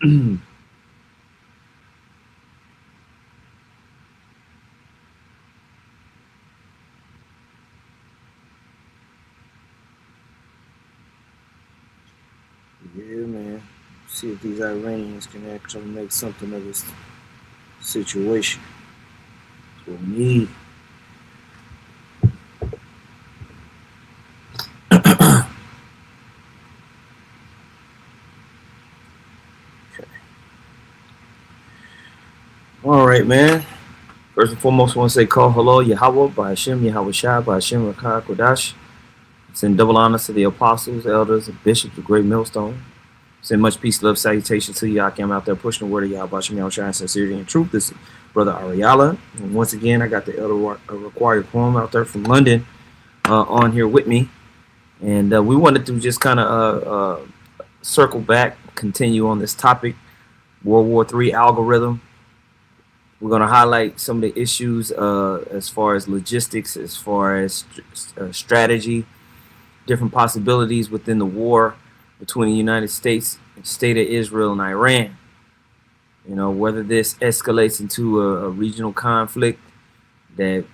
Yeah, man. See if these Iranians can actually make something of this situation. That's what we need. Okay. All right, man. First and foremost, I want to say call hello, Yahweh, by Hashem, Yahweh Shai, by Hashem, Rakah, Kodash. Send double honors to the apostles, elders, and bishops of Great Millstone. Send much peace, love, salutation to you. I am out there pushing the word of Yahweh, Hashem, Yahweh Shai, and sincerity and truth. This is Brother Ariala. And once again, I got the elder required quorum out there from London on here with me. And we wanted to just kind of circle back, continue on this topic, World War III algorithm. We're going to highlight some of the issues as far as logistics, as far as strategy, different possibilities within the war between the United States, the state of Israel, and Iran. You know, whether this escalates into a regional conflict that,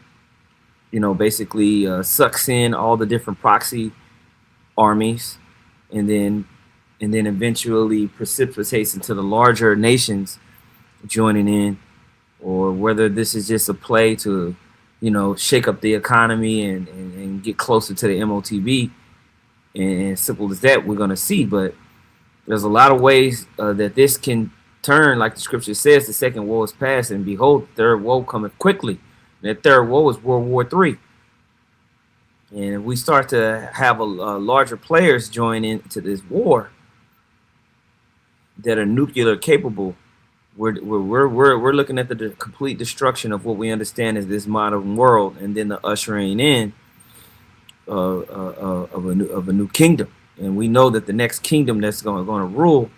you know, basically sucks in all the different proxy armies and then eventually precipitates into the larger nations joining in, or whether this is just a play to, you know, shake up the economy and get closer to the MOTB. And simple as that, we're going to see. But there's a lot of ways that this can turn, like the scripture says, the second woe is past, and behold, the third woe cometh quickly. And that third woe is World War III. And if we start to have a larger players join into this war that are nuclear capable, we're looking at the complete destruction of what we understand as this modern world, and then the ushering in of a new kingdom. And we know that the next kingdom that's going to rule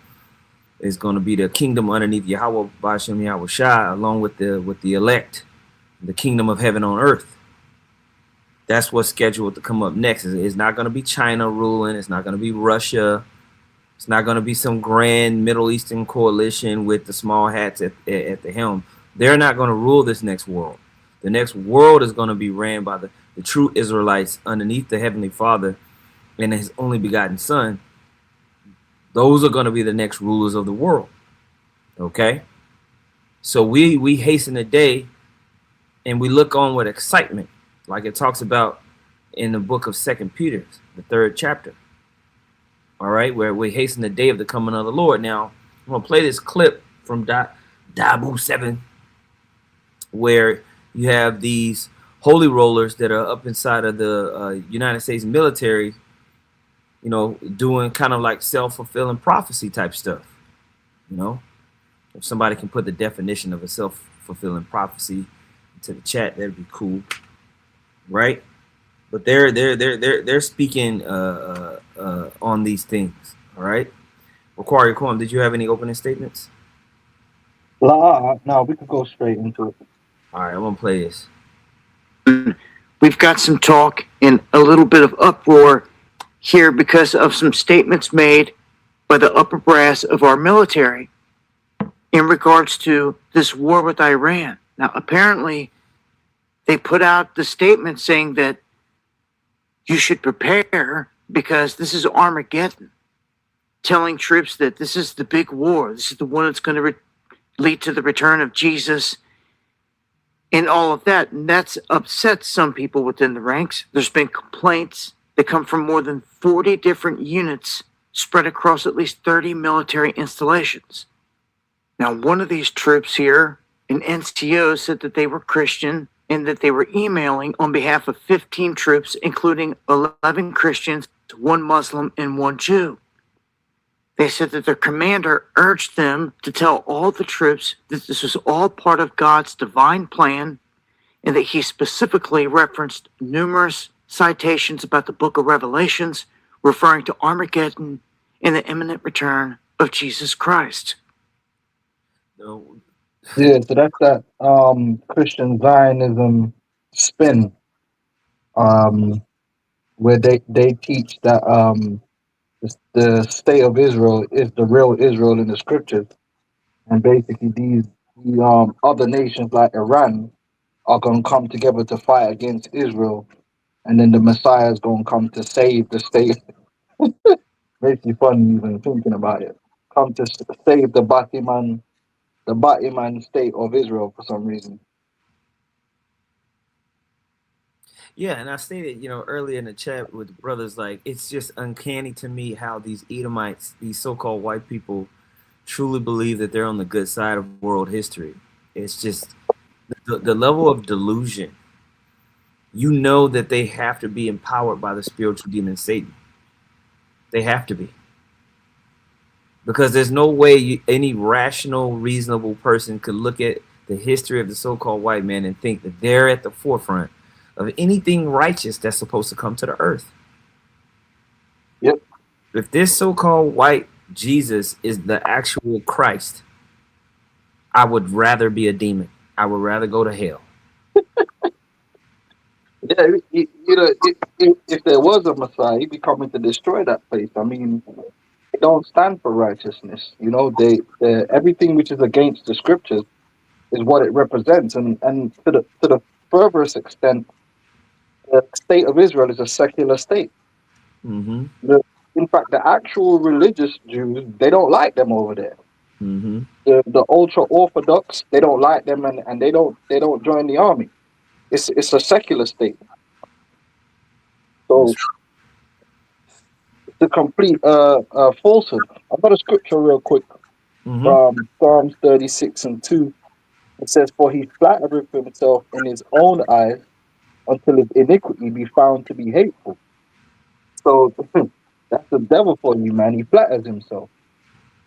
is going to be the kingdom underneath Yahweh Bashem Yahweh Shai, along with the elect, the kingdom of heaven on earth. That's what's scheduled to come up next. It's not going to be China ruling. It's not going to be Russia. It's not going to be some grand Middle Eastern coalition with the small hats at the helm. They're not going to rule this next world. The next world is going to be ran by the true Israelites underneath the Heavenly Father and His only begotten Son. Those are going to be the next rulers of the world. Okay? So we hasten the day and we look on with excitement, like it talks about in the book of 2 Peter, the 3rd chapter. All right, where we hasten the day of the coming of the Lord. Now, I'm going to play this clip from WW3, where you have these holy rollers that are up inside of the United States military, you know, doing kind of like self-fulfilling prophecy type stuff. You know, if somebody can put the definition of a self-fulfilling prophecy into the chat, that'd be cool, right? But they're speaking on these things. All right. Require Quorum, did you have any opening statements? No, we could go straight into it. All right, I'm gonna play this. We've got some talk and a little bit of uproar here because of some statements made by the upper brass of our military in regards to this war with Iran. Now, apparently, they put out the statement saying that you should prepare because this is Armageddon, telling troops that this is the big war. This is the one that's going to lead to the return of Jesus and all of that. And that's upset some people within the ranks. There's been complaints that come from more than 40 different units spread across at least 30 military installations. Now, one of these troops here, an NCO, said that they were Christian and that they were emailing on behalf of 15 troops, including 11 Christians, 1 Muslim, and 1 Jew. They said that their commander urged them to tell all the troops that this was all part of God's divine plan, and that he specifically referenced numerous citations about the book of Revelations, referring to Armageddon and the imminent return of Jesus Christ. No. Yeah, so that's that Christian Zionism spin, where they teach that The state of Israel is the real Israel in the scriptures, and basically these other nations like Iran are gonna come together to fight against Israel, and then the Messiah is gonna come to save the state. Makes me funny even thinking about it. Come to save the Batiman state of Israel for some reason. Yeah, and I stated, earlier in the chat with the brothers, like it's just uncanny to me how these Edomites, these so-called white people, truly believe that they're on the good side of world history. It's just the level of delusion. You know that they have to be empowered by the spiritual demon Satan. They have to be. Because there's no way any rational, reasonable person could look at the history of the so-called white man and think that they're at the forefront of anything righteous that's supposed to come to the earth. Yep. If this so-called white Jesus is the actual Christ, I would rather be a demon. I would rather go to hell. Yeah, if there was a Messiah, he'd be coming to destroy that place. I mean, they don't stand for righteousness. They everything which is against the scriptures is what it represents, and to the furthest extent, the state of Israel is a secular state. Mm-hmm. In fact, the actual religious Jews, they don't like them over there. Mm-hmm. The ultra orthodox, they don't like them, and they don't join the army. It's a secular state. So it's a complete falsehood. I've got a scripture real quick Mm-hmm. from Psalms 36:2. It says, "For he flattereth himself in his own eyes until his iniquity be found to be hateful." So that's the devil for you, man. He flatters himself.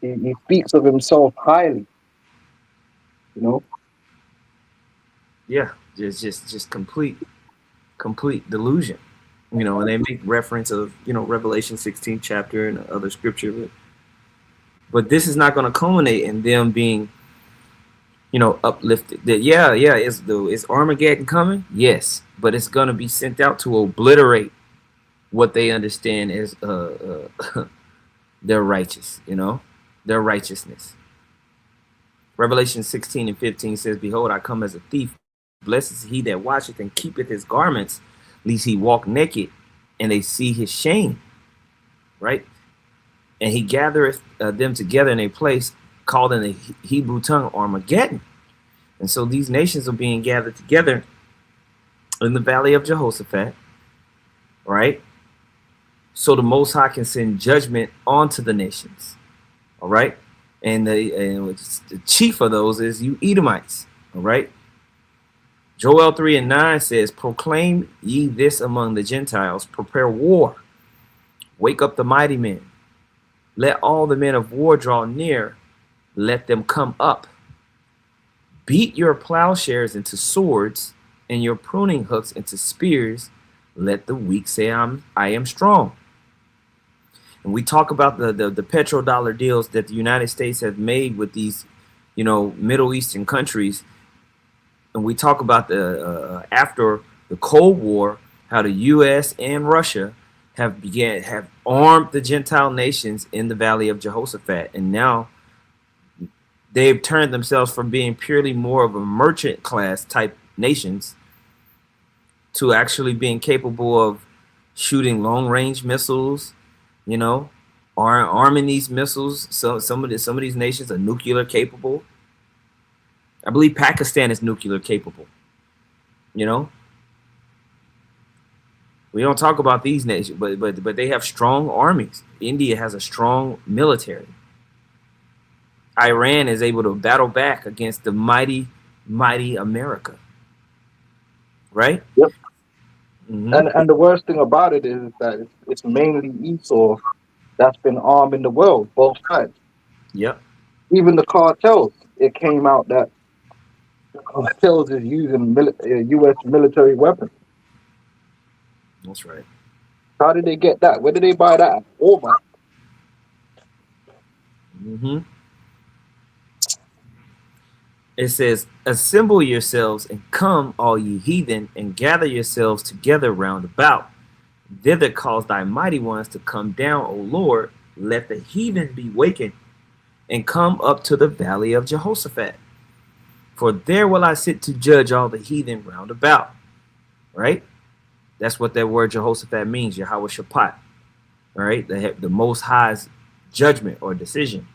He speaks of himself highly. You know. Yeah, just complete delusion. And they make reference of Revelation 16 chapter and other scripture, but this is not going to culminate in them being uplifted. That is Armageddon coming? Yes, but it's going to be sent out to obliterate what they understand as their their righteousness. Revelation 16:15 says, "Behold, I come as a thief. Blessed is he that watcheth and keepeth his garments, lest he walk naked, and they see his shame." Right? And he gathereth them together in a place called in the Hebrew tongue Armageddon. And so these nations are being gathered together in the valley of Jehoshaphat, right? So the Most High can send judgment onto the nations, all right? And the chief of those is you Edomites, all right? Joel 3:9 says, "Proclaim ye this among the Gentiles, prepare war, wake up the mighty men. Let all the men of war draw near, let them come up. Beat your plowshares into swords and your pruning hooks into spears. Let the weak say I am strong." And we talk about the petrodollar deals that the United States have made with these, Middle Eastern countries. And we talk about the after the Cold War, how the U.S. and Russia have armed the Gentile nations in the Valley of Jehoshaphat, and now they've turned themselves from being purely more of a merchant class type nations to actually being capable of shooting long range missiles, arming these missiles. So some of these nations are nuclear capable. I believe Pakistan is nuclear capable. We don't talk about these nations, but they have strong armies. India has a strong military. Iran is able to battle back against the mighty America. Right? Yep. Mm-hmm. And the worst thing about it is that it's mainly Esau that's been arming the world, both sides. Yep. Even the cartels, it came out that the cartels is using U.S. military weapons. That's right. How did they get that? Where did they buy that? Walmart. Mm-hmm. It says, "Assemble yourselves and come, all ye heathen, and gather yourselves together round about. Thither cause thy mighty ones to come down, O Lord. Let the heathen be wakened and come up to the valley of Jehoshaphat. For there will I sit to judge all the heathen round about. Right? That's what that word Jehoshaphat means, Yahweh Shaphat. Right? The Most High's judgment or decision.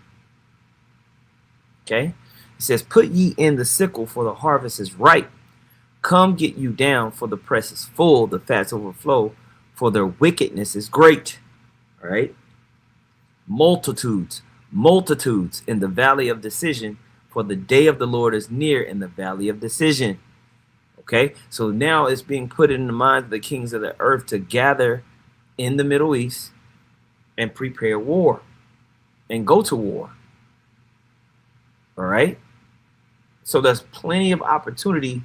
Okay? It says, put ye in the sickle, for the harvest is ripe. Come get you down, for the press is full, the fats overflow, for their wickedness is great. All right? Multitudes, multitudes in the valley of decision, for the day of the Lord is near in the valley of decision. Okay? So now it's being put in the minds of the kings of the earth to gather in the Middle East and prepare war and go to war. All right? So there's plenty of opportunity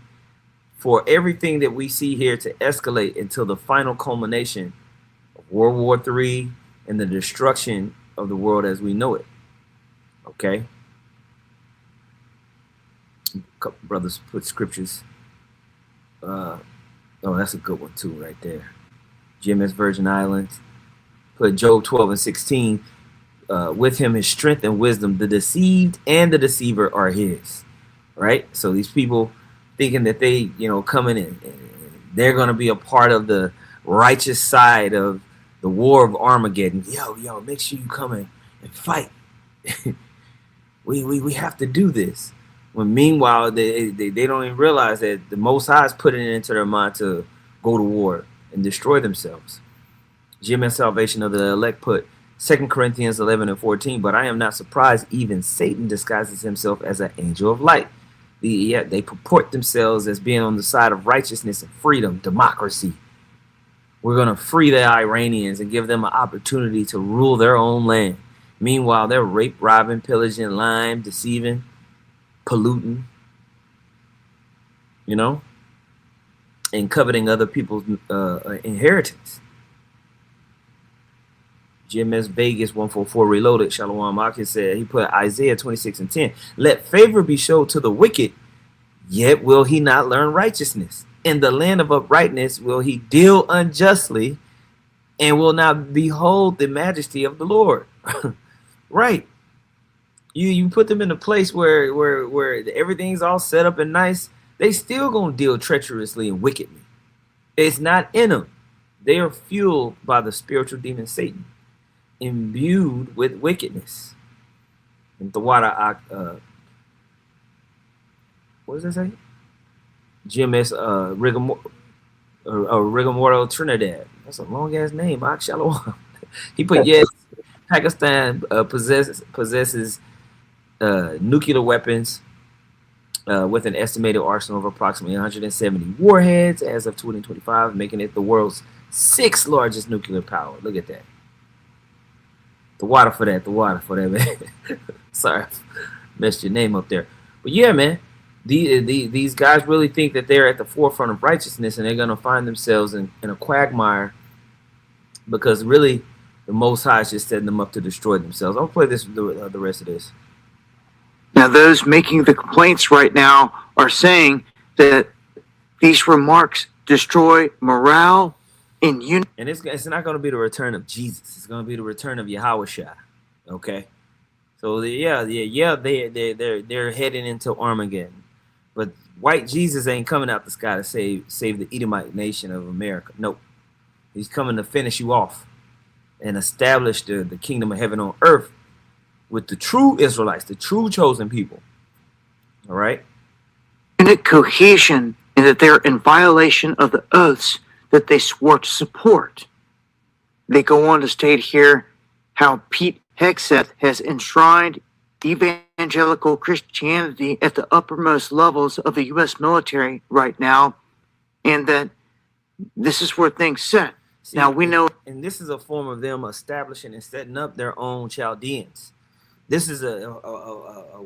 for everything that we see here to escalate until the final culmination of World War III and the destruction of the world as we know it. Okay? A couple brothers put scriptures. Oh, that's a good one too right there. GMS Virgin Islands. Put Job 12 and 16. With him his strength and wisdom. The deceived and the deceiver are his. Right? So these people thinking that they, coming in, they're going to be a part of the righteous side of the war of Armageddon. Yo, make sure you come in and fight. we have to do this. When meanwhile, they don't even realize that the Most High is putting it into their mind to go to war and destroy themselves. GMS Salvation of the Elect put 2 Corinthians 11 and 14, but I am not surprised even Satan disguises himself as an angel of light. They purport themselves as being on the side of righteousness and freedom, democracy. We're going to free the Iranians and give them an opportunity to rule their own land. Meanwhile, they're rape, robbing, pillaging, lying, deceiving, polluting, and coveting other people's inheritance. GMS Vegas 144 Reloaded, Shalom Akis said, he put Isaiah 26 and 10. Let favor be showed to the wicked, yet will he not learn righteousness. In the land of uprightness will he deal unjustly, and will not behold the majesty of the Lord. Right. You put them in a place where everything's all set up and nice, they still gonna deal treacherously and wickedly. It's not in them. They are fueled by the spiritual demon Satan, imbued with wickedness. And the water, what does that say? GMS Rigor Trinidad. That's a long ass name. Shalom. He put yes. Pakistan possesses nuclear weapons with an estimated arsenal of approximately 170 warheads as of 2025, making it the world's 6th largest nuclear power. Look at that. The water for that, man. Sorry, messed your name up there. But yeah, man, these guys really think that they're at the forefront of righteousness, and they're going to find themselves in a quagmire, because really the Most High is just setting them up to destroy themselves. I'll play this the rest of this. Now, those making the complaints right now are saying that these remarks destroy morale and unity. And it's not going to be the return of Jesus. It's going to be the return of Yahweh Shai. Okay, so they're heading into Armageddon, but white Jesus ain't coming out the sky to save the Edomite nation of America. Nope, he's coming to finish you off and establish the kingdom of heaven on earth with the true Israelites, the true chosen people. All right, Unit cohesion, and that they're in violation of the oaths that they swore to support. They go on to state here how Pete Hegseth has enshrined evangelical Christianity at the uppermost levels of the U.S. military right now, and that this is where things sit. See, now we know, and this is a form of them establishing and setting up their own Chaldeans. This is a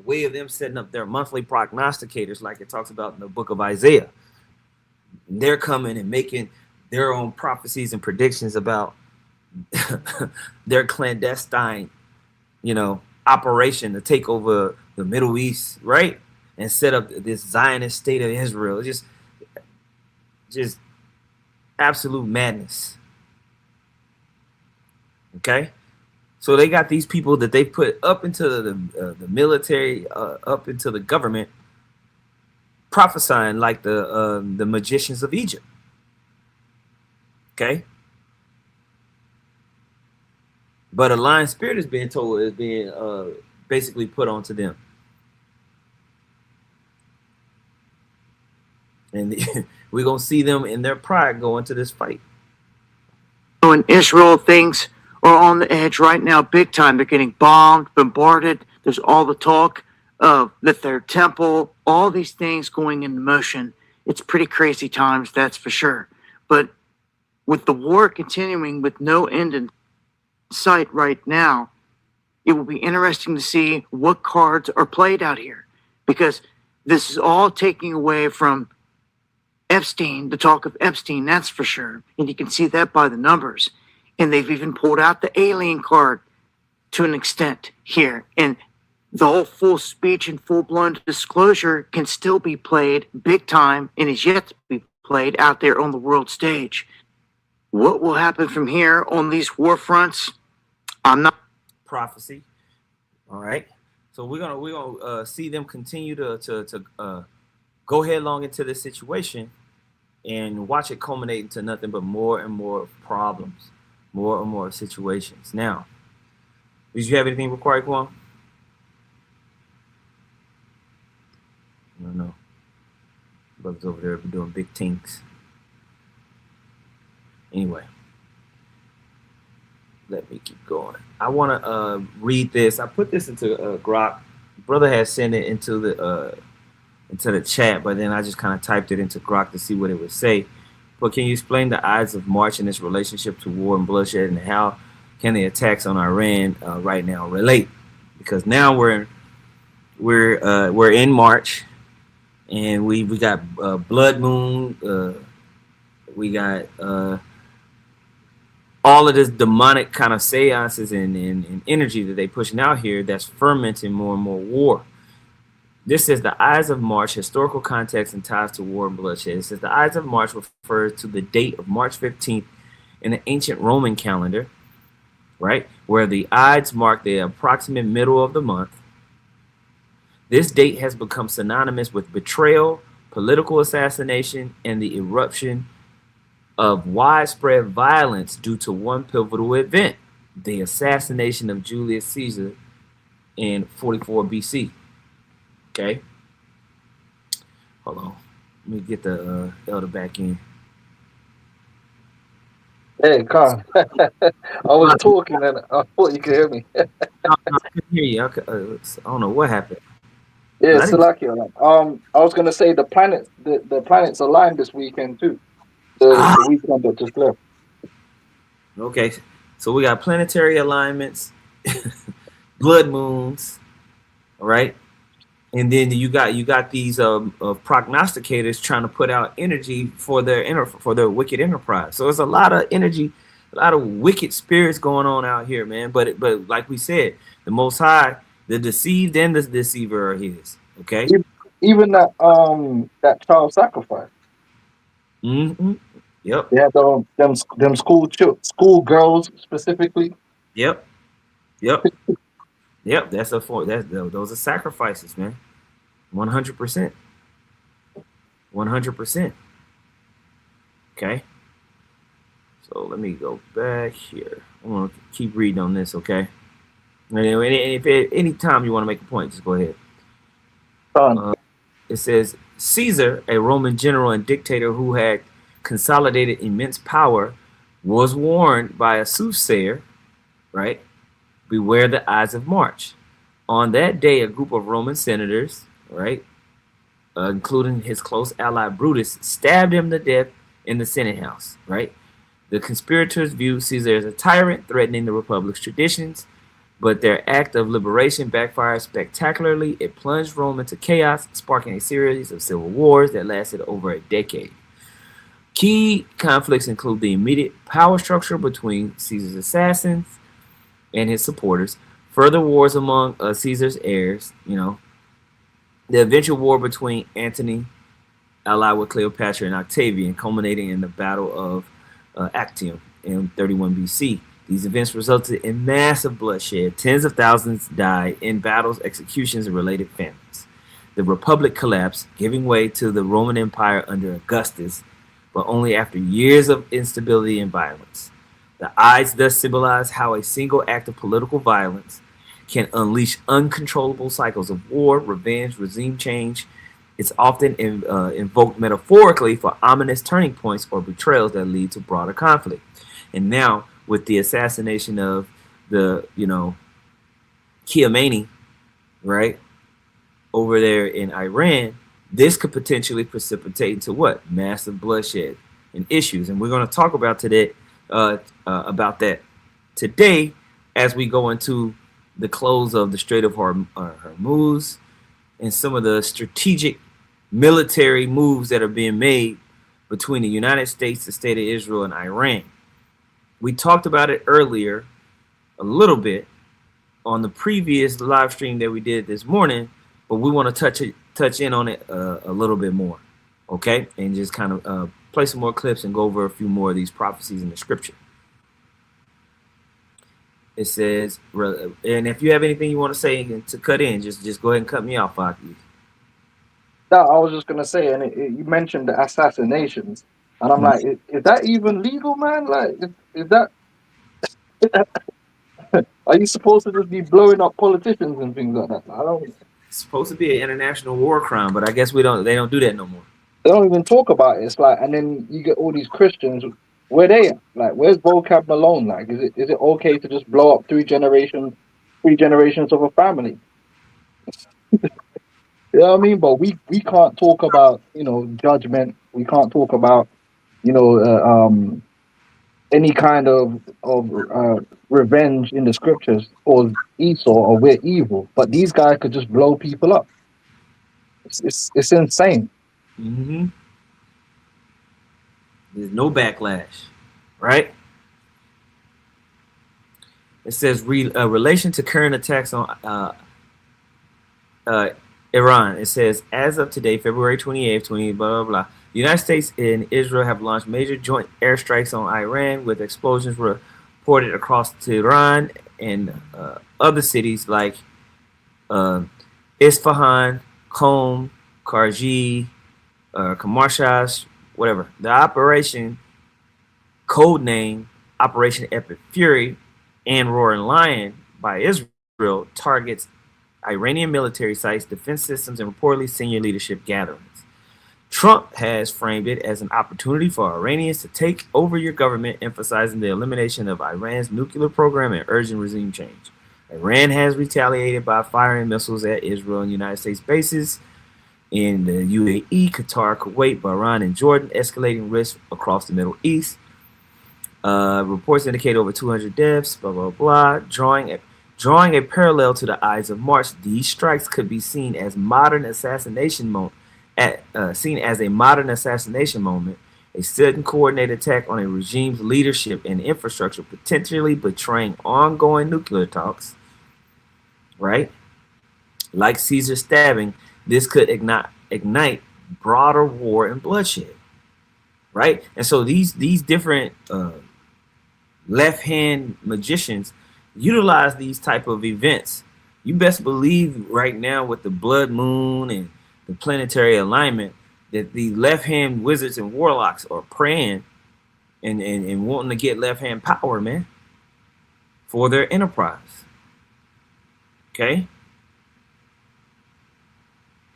way of them setting up their monthly prognosticators, like it talks about in the book of Isaiah. They're coming and making their own prophecies and predictions about their clandestine, operation to take over the Middle East, right? And set up this Zionist state of Israel. Just absolute madness. Okay, so they got these people that they put up into the military, up into the government, prophesying like the magicians of Egypt. Okay, but a lying spirit is being told is being basically put onto them, and we're gonna see them in their pride go into this fight. In Israel, things are on the edge right now, big time. They're getting bombed, bombarded. There's all the talk of that their temple, all these things going into motion. It's pretty crazy times, that's for sure. But with the war continuing with no end in sight right now, it will be interesting to see what cards are played out here, because this is all taking away from Epstein, the talk of Epstein, that's for sure. And you can see that by the numbers. And they've even pulled out the alien card to an extent here. And the whole full speech and full blown disclosure can still be played big time and is yet to be played out there on the world stage. What will happen from here on these war fronts? I'm not. Prophecy. All right. So we're gonna see them continue to go headlong into this situation and watch it culminate into nothing but more and more problems, more and more situations. Now, did you have anything required, Kwon? I don't know. Brothers over there be doing big things. Anyway, let me keep going. I want to read this. I put this into Grok. Brother has sent it into the chat, but then I just kind of typed it into Grok to see what it would say. But can you explain the Ides of March and its relationship to war and bloodshed, and how can the attacks on Iran right now relate? Because now we're in March, and we got blood moon, we got all of this demonic kind of seances and energy that they pushing out here that's fermenting more and more war. This is the Ides of March, historical context and ties to war and bloodshed. It says the Ides of March refers to the date of March 15th in the ancient Roman calendar, right, where the Ides mark the approximate middle of the month. This date has become synonymous with betrayal, political assassination, and the eruption of widespread violence due to one pivotal event, the assassination of Julius Caesar in 44 BC. Okay, hold on. Let me get the elder back in. Hey, Khan. I was talking and I thought you could hear me. I couldn't hear you. I don't know what happened. Yeah, I didn't. Salakia. I was gonna say the planets aligned this weekend too. The weekend that just left. Okay, so we got planetary alignments, blood moons, all right, and then you got these prognosticators trying to put out energy for their wicked enterprise. So there's a lot of energy, a lot of wicked spirits going on out here, man. But like we said, the Most High, the deceived and the deceiver are His. Okay. Even that child sacrifice. Mm-hmm. Yep. They had them school girls specifically. Yep. Yep. Those are sacrifices, man. 100%. 100%. Okay. So let me go back here. I want to keep reading on this, okay? And if any time you want to make a point, just go ahead. It says Caesar, a Roman general and dictator who had consolidated immense power, was warned by a soothsayer, right? Beware the Ides of March. On that day, a group of Roman senators, right, including his close ally Brutus, stabbed him to death in the Senate House, right? The conspirators viewed Caesar as a tyrant threatening the Republic's traditions, but their act of liberation backfired spectacularly. It plunged Rome into chaos, sparking a series of civil wars that lasted over a decade. Key conflicts include the immediate power structure between Caesar's assassins and his supporters, further wars among Caesar's heirs, the eventual war between Antony, allied with Cleopatra, and Octavian, culminating in the Battle of Actium in 31 BC. These events resulted in massive bloodshed. Tens of thousands died in battles, executions, and related famines. The Republic collapsed, giving way to the Roman Empire under Augustus, but only after years of instability and violence. The Ides thus symbolize how a single act of political violence can unleash uncontrollable cycles of war, revenge, regime change. It's often invoked metaphorically for ominous turning points or betrayals that lead to broader conflict. And now, with the assassination of the, Khamenei, right, over there in Iran, this could potentially precipitate into what? Massive bloodshed and issues. And we're going to talk about about that today as we go into the close of the Strait of Hormuz and some of the strategic military moves that are being made between the United States, the state of Israel, and Iran. We talked about it earlier a little bit on the previous live stream that we did this morning, but we want to touch in on it a little bit more, okay? And just kind of play some more clips and go over a few more of these prophecies in the scripture. It says, and if you have anything you want to say to cut in, just go ahead and cut me off, Aki. No, I was just gonna say, and you mentioned the assassinations, and I'm like, is that even legal, man? Like, is that? Are you supposed to just be blowing up politicians and things like that? I don't. It's supposed to be an international war crime, but I guess they don't do that no more. They don't even talk about it. It's like, and then you get all these Christians. Where they at? Like, where's vocab Malone? Like, is it okay to just blow up three generations of a family? You know what I mean? But we can't talk about judgment. We can't talk about any kind of revenge in the scriptures or Esau or we're evil. But these guys could just blow people up. It's insane. Mm-hmm. There's no backlash, right? It says relation to current attacks on Iran. It says, as of today, February 28th, blah, blah, blah, the United States and Israel have launched major joint airstrikes on Iran with explosions reported across Tehran and other cities like Isfahan, Qom, Kharji, Kamarshas, whatever. The operation, codename Operation Epic Fury and Roaring Lion by Israel, targets Iranian military sites, defense systems, and reportedly senior leadership gatherings. Trump has framed it as an opportunity for Iranians to take over your government, emphasizing the elimination of Iran's nuclear program and urgent regime change. Iran has retaliated by firing missiles at Israel and United States bases in the UAE, Qatar, Kuwait, Bahrain, and Jordan, escalating risks across the Middle East. Reports indicate over 200 deaths, blah, blah, blah. Drawing a parallel to the Ides of March, these strikes could be seen as a modern assassination moment, a sudden coordinated attack on a regime's leadership and infrastructure, potentially betraying ongoing nuclear talks, right? Like Caesar's stabbing, this could ignite broader war and bloodshed, right? And so these different left-hand magicians utilize these type of events. You best believe right now with the blood moon and the planetary alignment that the left-hand wizards and warlocks are praying and wanting to get left-hand power, man, for their enterprise. Okay?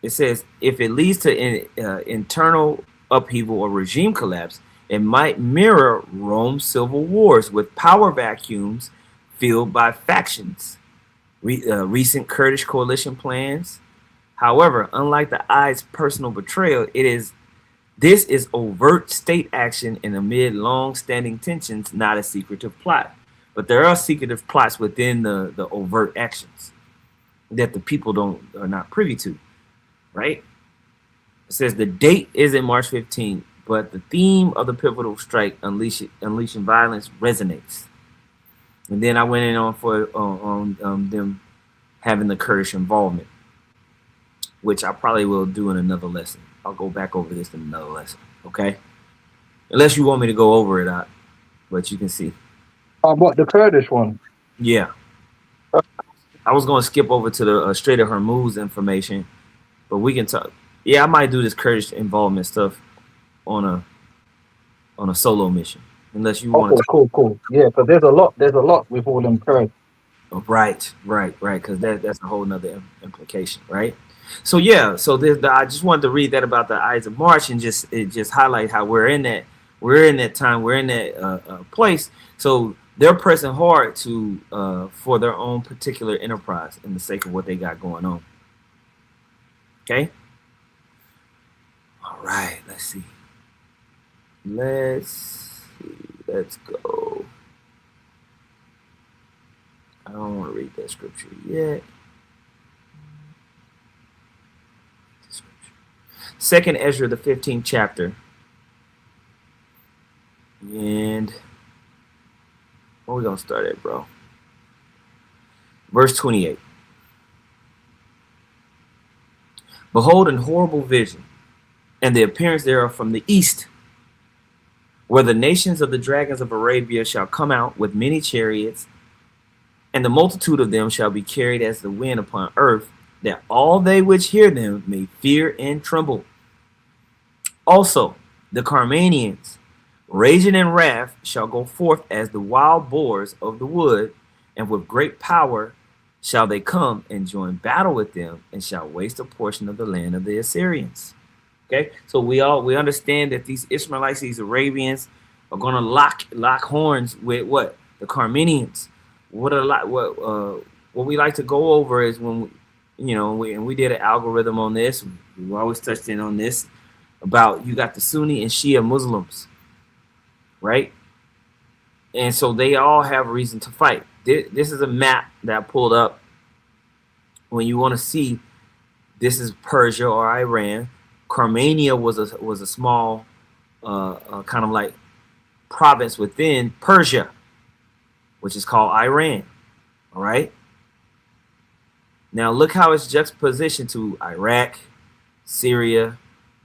It says, if it leads to internal upheaval or regime collapse, it might mirror Rome's civil wars with power vacuums filled by factions. Recent Kurdish coalition plans. However, unlike the Ides' personal betrayal, this is overt state action and amid long-standing tensions, not a secretive plot. But there are secretive plots within the overt actions that the people are not privy to, right? It says the date isn't March 15th, but the theme of the pivotal strike, unleashing violence, resonates. And then I went in on them having the Kurdish involvement, which I probably will do in another lesson. I'll go back over this in another lesson, okay? Unless you want me to go over it, but you can see. What the Kurdish one? Yeah, I was going to skip over to the Strait of Hormuz information, but we can talk. Yeah, I might do this Kurdish involvement stuff on a solo mission, unless you want Okay, to. cool, cool. Yeah, because there's a lot with all them Kurds. Oh, right, because that's a whole nother implication, right? So yeah, so I just wanted to read that about the Ides of March and just highlight how we're in that time, we're in that place. So they're pressing hard to for their own particular enterprise in the sake of what they got going on. Okay, all right, let's see, let's go. I don't want to read that scripture yet. Second Ezra, the 15th chapter, and where we gonna start at, bro? Verse 28. Behold, an horrible vision, and the appearance thereof from the east, where the nations of the dragons of Arabia shall come out with many chariots, and the multitude of them shall be carried as the wind upon earth, that all they which hear them may fear and tremble. Also, the Carmanians, raging in wrath, shall go forth as the wild boars of the wood, and with great power shall they come and join battle with them, and shall waste a portion of the land of the Assyrians. Okay, so we understand that these Ishmaelites, these Arabians, are going to lock horns with what the Carmanians. What we like to go over is when we did an algorithm on this. We always touched in on this about you got the Sunni and Shia Muslims, right? And so they all have a reason to fight. This is a map that I pulled up. When you want to see, this is Persia or Iran. Carmania was a small kind of like province within Persia, which is called Iran. All right. Now look how it's juxtaposition to Iraq, Syria,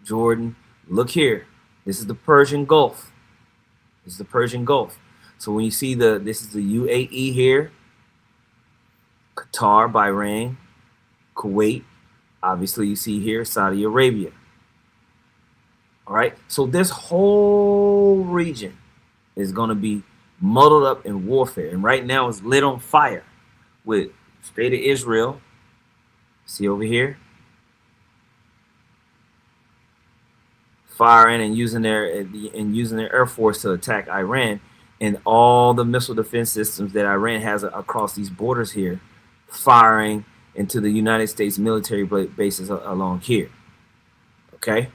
Jordan. Look here. This is the Persian Gulf. This is the Persian Gulf. So when you see this is the UAE here, Qatar, Bahrain, Kuwait. Obviously, you see here Saudi Arabia. All right. So this whole region is going to be muddled up in warfare, and right now it's lit on fire with State of Israel. See over here, firing and using their air force to attack Iran, and all the missile defense systems that Iran has across these borders here, firing into the United States military bases along here. Okay.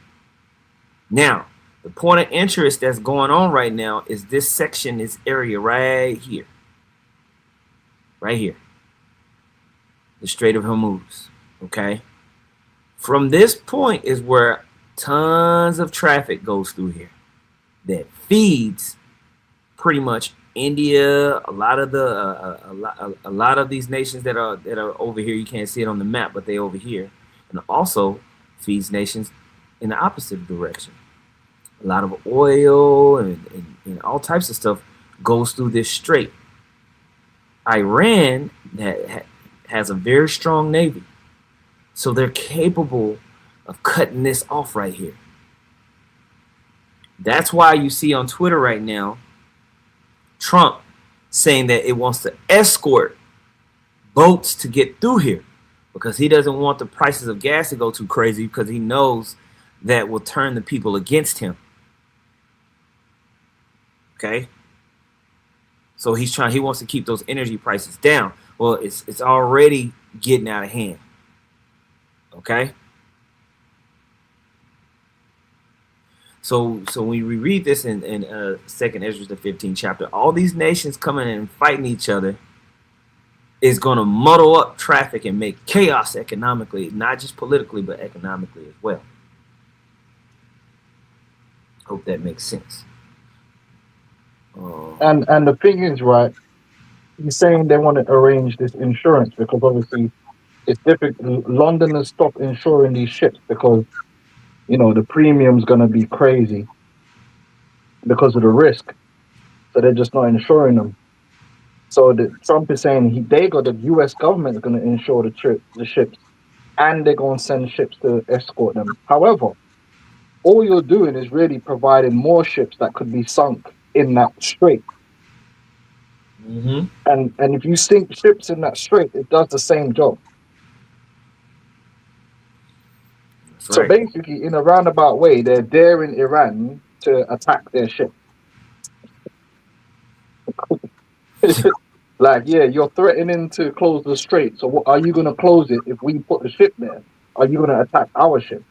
Now, the point of interest that's going on right now is this section, this area right here. Right here. The Strait of Hormuz. Okay. From this point is where tons of traffic goes through here that feeds pretty much India, a lot of these nations that are over here. You can't see it on the map, but they over here, and also feeds nations in the opposite direction. A lot of oil and all types of stuff goes through this strait. Iran has a very strong navy, so they're capable of cutting this off right here. That's why you see on Twitter right now Trump saying that it wants to escort boats to get through here because he doesn't want the prices of gas to go too crazy, because he knows that will turn the people against him. Okay, so he wants to keep those energy prices down. Well, it's already getting out of hand. Okay, so when we read this in Second Ezra, the 15th chapter, all these nations coming in and fighting each other is going to muddle up traffic and make chaos economically, not just politically, but economically as well. Hope that makes sense. And the thing is, right, he's saying they want to arrange this insurance because obviously it's difficult. London has stopped insuring these ships because, the premium's going to be crazy because of the risk. So they're just not insuring them. So Trump is saying the U.S. government is going to insure the ships, and they're going to send ships to escort them. However, all you're doing is really providing more ships that could be sunk in that strait. Mm-hmm. And if you sink ships in that strait, it does the same job. That's So right. basically, in a roundabout way, they're daring Iran to attack their ship. Like, yeah, you're threatening to close the strait. So what, are you going to close it if we put the ship there? Are you going to attack our ship?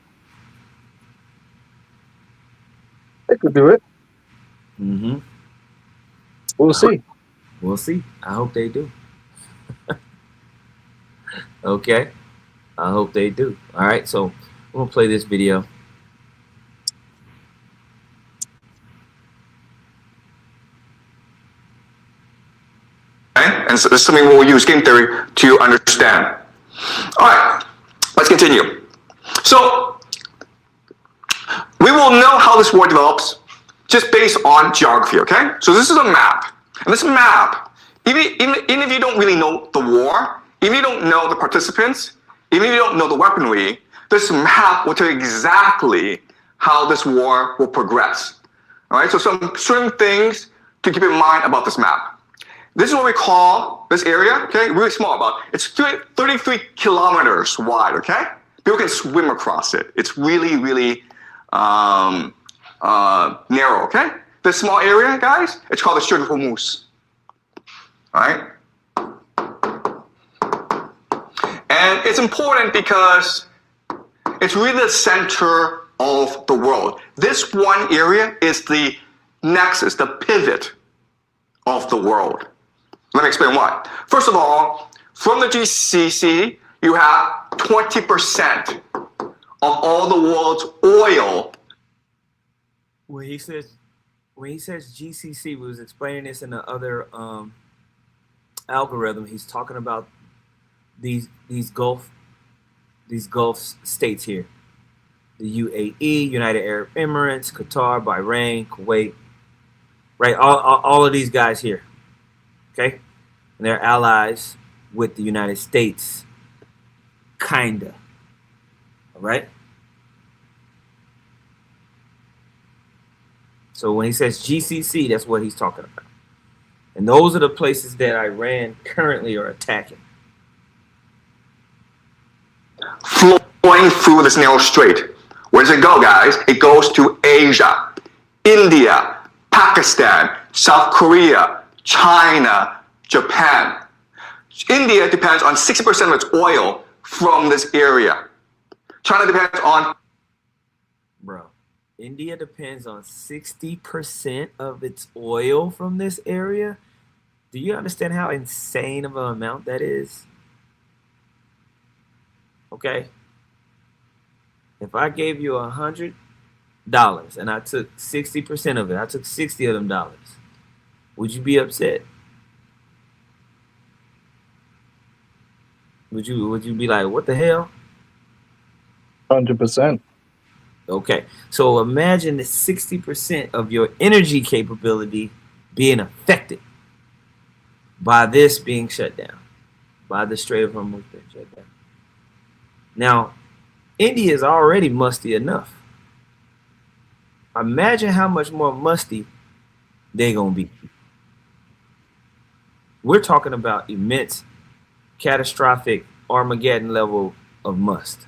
They could do it. Mm-hmm. We'll see. We'll see. I hope they do. Okay. I hope they do. All right. So we're gonna play this video. And so this is something we'll use game theory to understand. All right, let's continue. So we will know how this war develops just based on geography, okay? So this is a map. And this map, even if you don't really know the war, even if you don't know the participants, even if you don't know the weaponry, this map will tell you exactly how this war will progress. All right, so some certain things to keep in mind about this map. This is what we call this area, okay? Really small, it's 33 kilometers wide, okay? People can swim across it. It's really, really narrow, okay? This small area, guys, it's called the Strait of Hormuz. All right? And it's important because it's really the center of the world. This one area is the nexus, the pivot of the world. Let me explain why. First of all, from the GCC, you have 20% of all the world's oil. When he says GCC, we was explaining this in the other algorithm. He's talking about these Gulf states here: the UAE, United Arab Emirates, Qatar, Bahrain, Kuwait. Right, all of these guys here. Okay, and they're allies with the United States, kinda. All right. So when he says GCC, that's what he's talking about, and those are the places that Iran currently are attacking. Flowing through this narrow strait. Where does it go, guys? It goes to Asia, India, Pakistan, South Korea, China, Japan. India depends on 60% of its oil from this area. China depends on... Bro, India depends on 60% of its oil from this area. Do you understand how insane of an amount that is? Okay. If I gave you $100 and I took 60% of it, I took 60 of them dollars, would you be upset? Would you be like, what the hell? 100%. Okay, so imagine the 60% of your energy capability being affected by this being shut down, by the Strait of Hormuz being shut down. Now, India is already musty enough. Imagine how much more musty they're going to be. We're talking about immense, catastrophic, Armageddon level of must.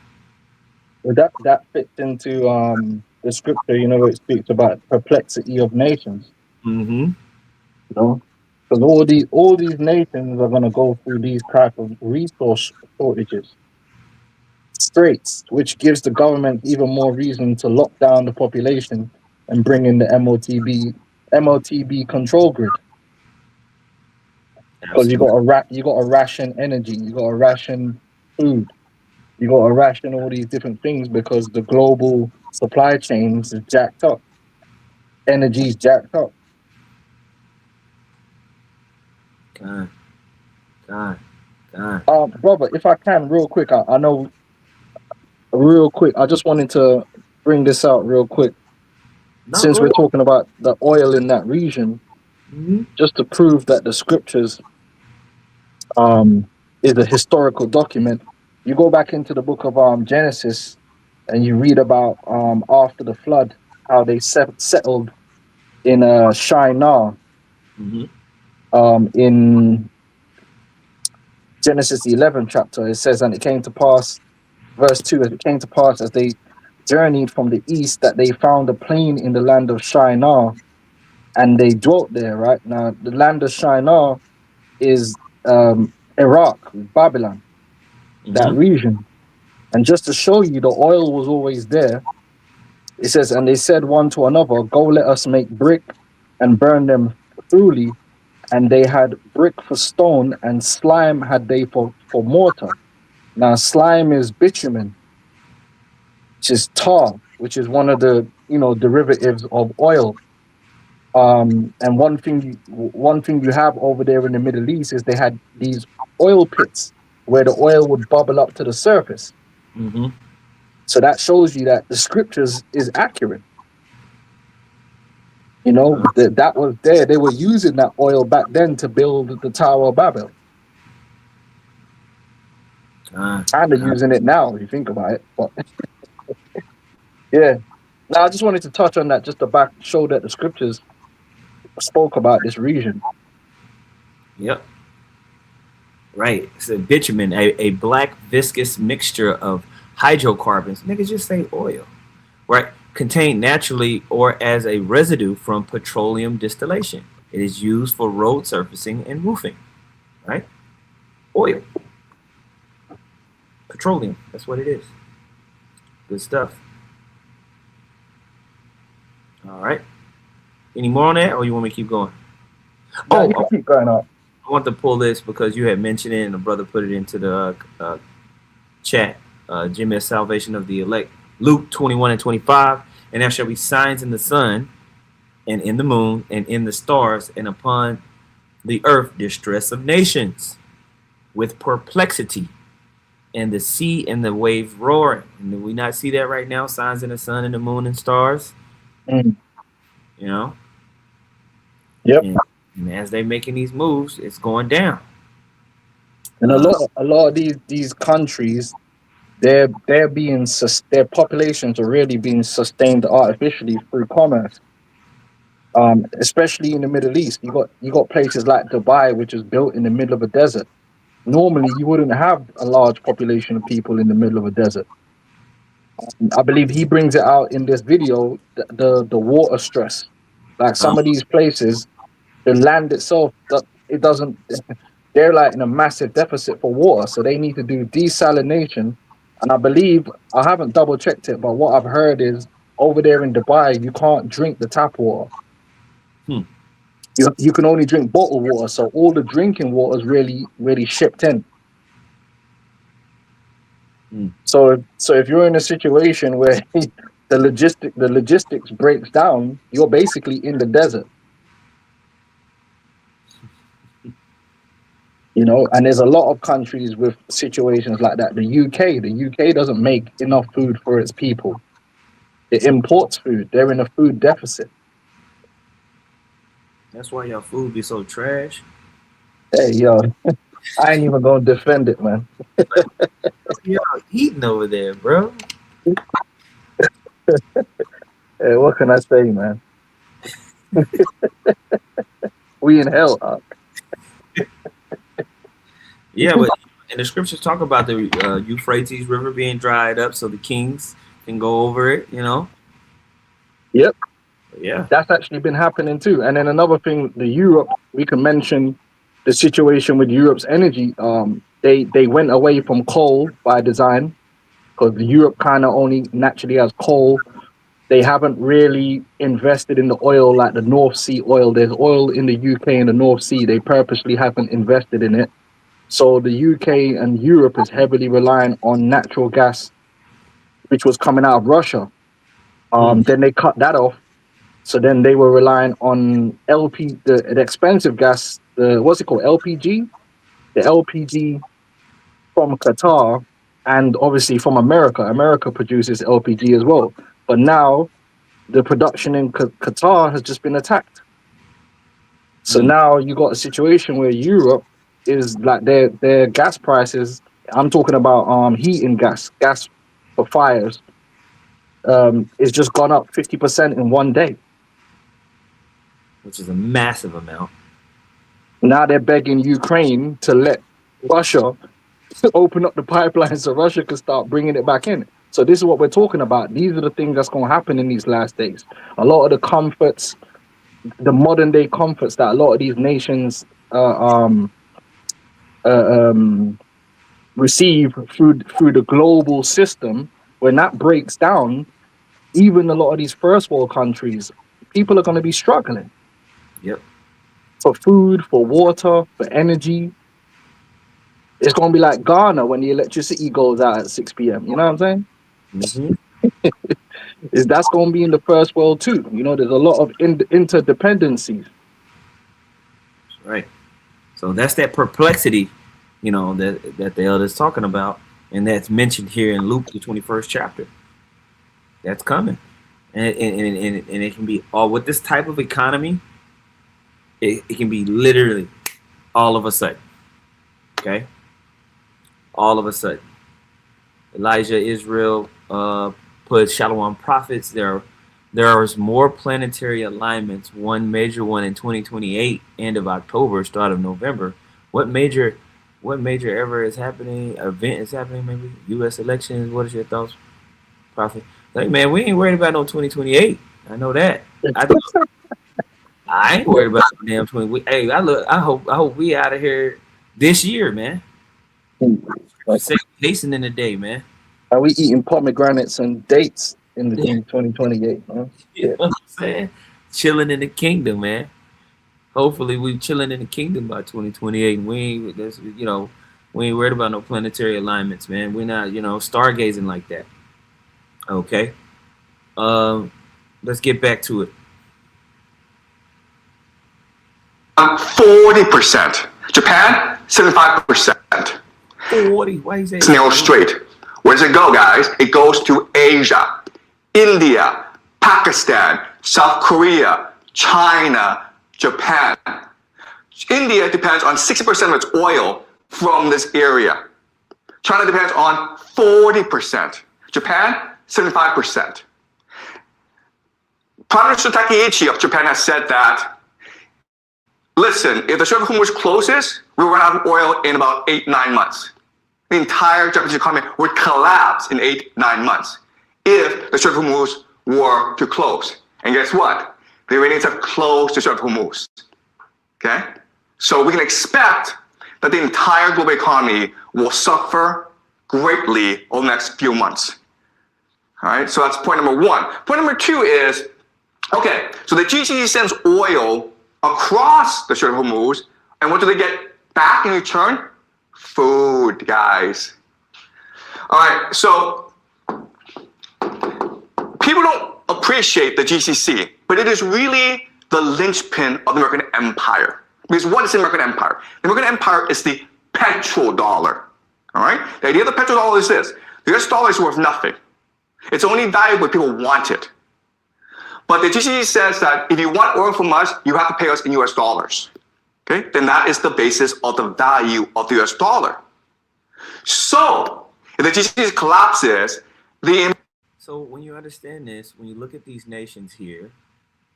Well, that fits into the scripture, where it speaks about perplexity of nations. Mm-hmm. Because all these nations are going to go through these type of resource shortages, straits, which gives the government even more reason to lock down the population and bring in the MOTB control grid. Because you got to ration energy, you got to ration food, you got to ration all these different things because the global supply chains is jacked up. Energy's jacked up. God. Brother, if I can, real quick, I know, real quick, I just wanted to bring this out real quick. No, Since we're talking about the oil in that region, just to prove that the scriptures is a historical document. You go back into the book of Genesis, and you read about after the flood how they settled in Shinar, Mm-hmm. in Genesis the 11th chapter. It says, and it came to pass, verse 2, as it came to pass as they journeyed from the east that they found a plain in the land of Shinar, and they dwelt there. Right now, the land of Shinar is Iraq, Babylon, that Mm-hmm. region. And just to show you, the oil was always there. It says, and they said one to another, go, let us make brick and burn them thoroughly. And they had brick for stone, and slime had they for mortar. Now, slime is bitumen, which is tar, which is one of the derivatives of oil. And one thing you have over there in the Middle East is they had these oil pits where the oil would bubble up to the surface. Mm-hmm. So that shows you that the scriptures is accurate. That was there. They were using that oil back then to build the Tower of Babel. Kind of using it now, if you think about it. But yeah. Now I just wanted to touch on that just to back show that the scriptures spoke about this region. Yep. Right. It's a bitumen, a black viscous mixture of hydrocarbons. Niggas just say oil. Right. Contained naturally or as a residue from petroleum distillation. It is used for road surfacing and roofing. Right? Oil. Petroleum. That's what it is. Good stuff. All right. Any more on that, or you want me to keep going? Yeah, you can keep going up. I want to pull this because you had mentioned it, and a brother put it into the chat. Gmsdal salvation of the elect. Luke 21:25. And there shall be signs in the sun, and in the moon, and in the stars, and upon the earth distress of nations, with perplexity, and the sea and the waves roaring. And do we not see that right now? Signs in the sun and the moon and stars. Mm. You know. Yep. And as they're making these moves, it's going down. And a lot of these countries, their populations are really being sustained artificially through commerce. Especially in the Middle East, you got places like Dubai, which is built in the middle of a desert. Normally, you wouldn't have a large population of people in the middle of a desert. I believe he brings it out in this video, the water stress. Like some of these places, the land itself, it doesn't. They're like in a massive deficit for water, so they need to do desalination. And I believe, I haven't double checked it, but what I've heard is over there in Dubai, you can't drink the tap water. You can only drink bottled water, so all the drinking water is really shipped in. So if you're in a situation where the logistics breaks down, you're basically in the desert. And there's a lot of countries with situations like that. The UK doesn't make enough food for its people. It imports food. They're in a food deficit. That's why y'all food be so trash. Hey, yo, I ain't even gonna defend it, man. Y'all eating over there, bro. Hey, what can I say, man? We in hell, huh? Yeah, but and the scriptures talk about the Euphrates River being dried up so the kings can go over it, Yep. Yeah. That's actually been happening too. And then another thing, we can mention the situation with Europe's energy. They went away from coal by design because Europe kind of only naturally has coal. They haven't really invested in the oil like the North Sea oil. There's oil in the UK and the North Sea. They purposely haven't invested in it. So the UK and Europe is heavily relying on natural gas, which was coming out of Russia. Then they cut that off. So then they were relying on the expensive gas, what's it called, LPG? The LPG from Qatar and obviously from America. America produces LPG as well. But now the production in Qatar has just been attacked. So now you got a situation where Europe is like their gas prices. I'm talking about heating gas for fires. It's just gone up 50% in one day. which is a massive amount. Now they're begging Ukraine to let Russia open up the pipeline so Russia can start bringing it back in. So this is what we're talking about. These are the things that's going to happen in these last days. A lot of the comforts, the modern day comforts that a lot of these nations receive through the global system, when that breaks down, even a lot of these first world countries, people are going to be struggling Yep. for food, for water, for energy. It's going to be like Ghana when the electricity goes out at 6 p.m. You know what I'm saying? That's going to be in the first world too. You know, there's a lot of interdependencies. Right. So that's that perplexity, you know, that the elder's talking about, and that's mentioned here in Luke, the 21st chapter. That's coming, and it can be all with this type of economy. It can be literally all of a sudden. Okay. All of a sudden, Elijah, Israel, put Shalom prophets. There is more planetary alignments. One major one in 2028, end of October, start of November. What major ever is happening? Event is happening? Maybe U.S. elections. What is your thoughts, Prophet? Like, man, we ain't worried about no 2028. I know that. I ain't worried about no damn 20. Hey, I hope we out of here this year, man. Hasten in the day, man. Are we eating pomegranates and dates in 2028? Huh? You know what I'm saying? Chilling in the kingdom, man. Hopefully we chilling in the kingdom by 2028. We ain't worried about no planetary alignments, man. We're not, stargazing like that. Okay. Let's get back to it. 40%. Japan, 75%. 40. Why you say Narrow Strait. Where does it go, guys? It goes to Asia, India, Pakistan, South Korea, China, Japan. India depends on 60% of its oil from this area. China depends on 40%. Japan, 75%. Prime Minister Takeichi of Japan has said that, listen, if the Strait of Hormuz closes, we'll run out of oil in about 8-9 months. The entire Japanese economy would collapse in 8-9 months if the Strait of Hormuz were to close. And guess what? The Iranians have closed the Strait of Hormuz. Okay? So we can expect that the entire global economy will suffer greatly over the next few months. All right? So that's point number one. Point number two is, okay, so the GCC sends oil across the Strait of Hormuz, and what do they get back in return? Food, guys. All right, so people don't appreciate the GCC, but it is really the linchpin of the American empire. Because what is the American empire? The American empire is the petrodollar. All right? The idea of the petrodollar is this. The US dollar is worth nothing. It's only valuable when people want it. But the GCC says that if you want oil from us, you have to pay us in US dollars. Okay? Then that is the basis of the value of the US dollar. So, if the GCC collapses, So when you understand this, when you look at these nations here,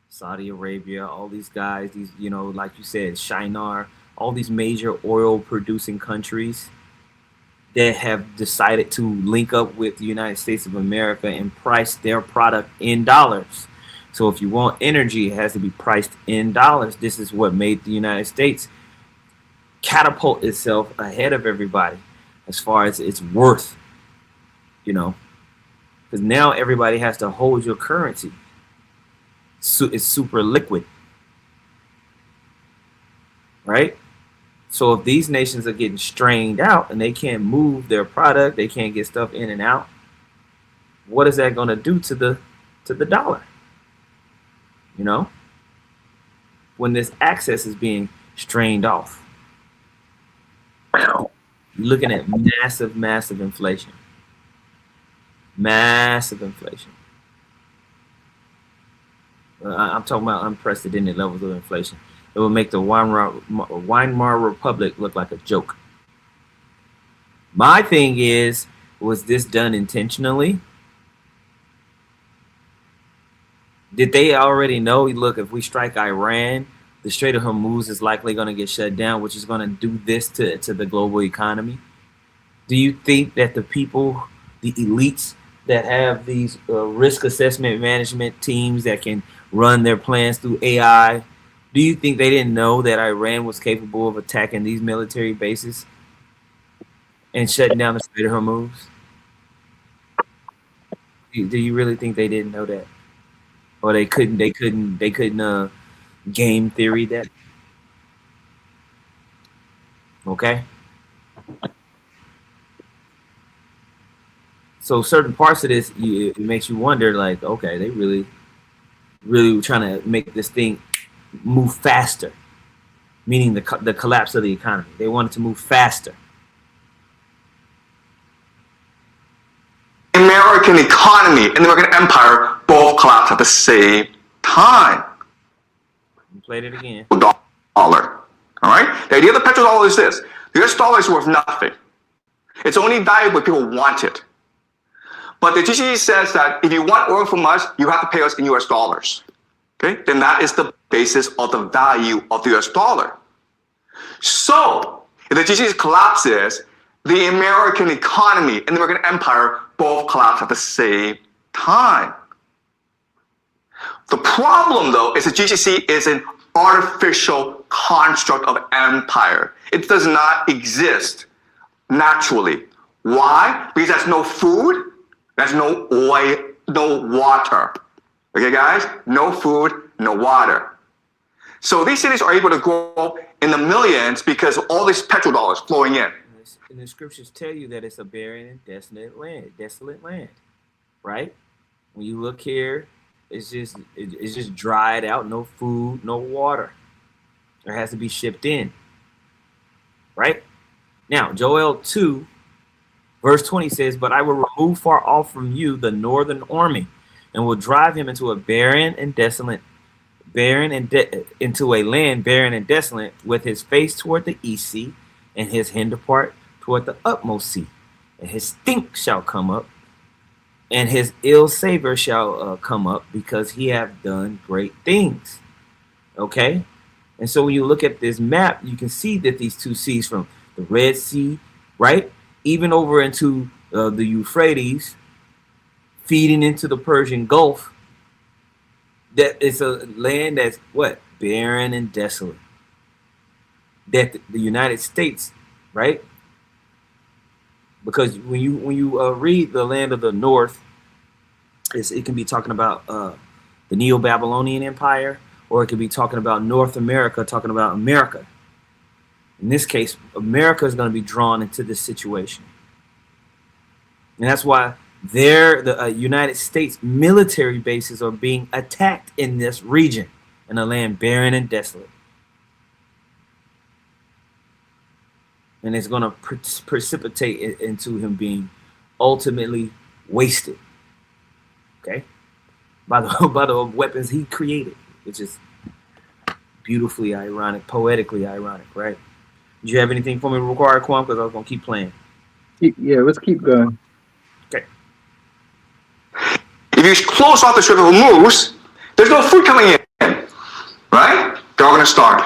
Saudi Arabia, all these guys, these, like you said, Shinar, all these major oil producing countries that have decided to link up with the United States of America and price their product in dollars. So if you want energy, it has to be priced in dollars. This is what made the United States catapult itself ahead of everybody as far as its worth, because now everybody has to hold your currency. So it's super liquid, right? So if these nations are getting strained out and they can't move their product, they can't get stuff in and out, what is that going to do to the dollar? When this access is being strained off. You're looking at massive inflation. Massive inflation. I'm talking about unprecedented levels of inflation. It will make the Weimar Republic look like a joke. My thing is, was this done intentionally? Did they already know? Look, if we strike Iran, the Strait of Hormuz is likely going to get shut down, which is going to do this to the global economy. Do you think that the people, the elites that have these risk assessment management teams that can run their plans through AI, do you think they didn't know that Iran was capable of attacking these military bases and shutting down the Strait of Hormuz? Do you really think they didn't know that? Or they couldn't game theory that? Okay. So certain parts of this, it makes you wonder, like, okay, they really trying to make this thing move faster, meaning the collapse of the economy. They wanted to move faster. American economy and the American empire both collapsed at the same time. You played it again. Dollar. All right? The idea of the petrodollar is this. The US dollar is worth nothing. It's only valuable when people want it. But the GCC says that if you want oil from us, you have to pay us in US dollars. Okay? Then that is the basis of the value of the US dollar. So, if the GCC collapses, the American economy and the American empire both collapse at the same time. The problem, though, is the GCC is an artificial construct of empire. It does not exist naturally. Why? Because there's no food, there's no oil, no water. Okay, guys? No food, no water. So these cities are able to grow in the millions because of all these petrodollars flowing in. And the scriptures tell you that it's a barren and desolate land, right? When you look here, it's just dried out, no food, no water. It has to be shipped in, right? Now, Joel 2, verse 20 says, "But I will remove far off from you the northern army, and will drive him into a into a land barren and desolate, with his face toward the east sea, and his hinder part toward the utmost sea. And his stink shall come up, and his ill savor shall come up, because he have done great things." Okay? And so when you look at this map, you can see that these two seas, from the Red Sea, right, even over into the Euphrates, feeding into the Persian Gulf, that it's a land that's what? Barren and desolate. That the United States, right? Because when you read the land of the north, it can be talking about the Neo-Babylonian Empire, or it could be talking about North America, talking about America. In this case, America is going to be drawn into this situation. And that's why the United States military bases are being attacked in this region, in a land barren and desolate. And it's going to precipitate into him being ultimately wasted. Okay? By the weapons he created, which is beautifully ironic, poetically ironic, right? Do you have anything for me to require, Kwam? Because I was going to keep playing. Yeah, let's keep going. Okay. If you close off the Strait of Hormuz, there's no food coming in, right? They're all going to starve.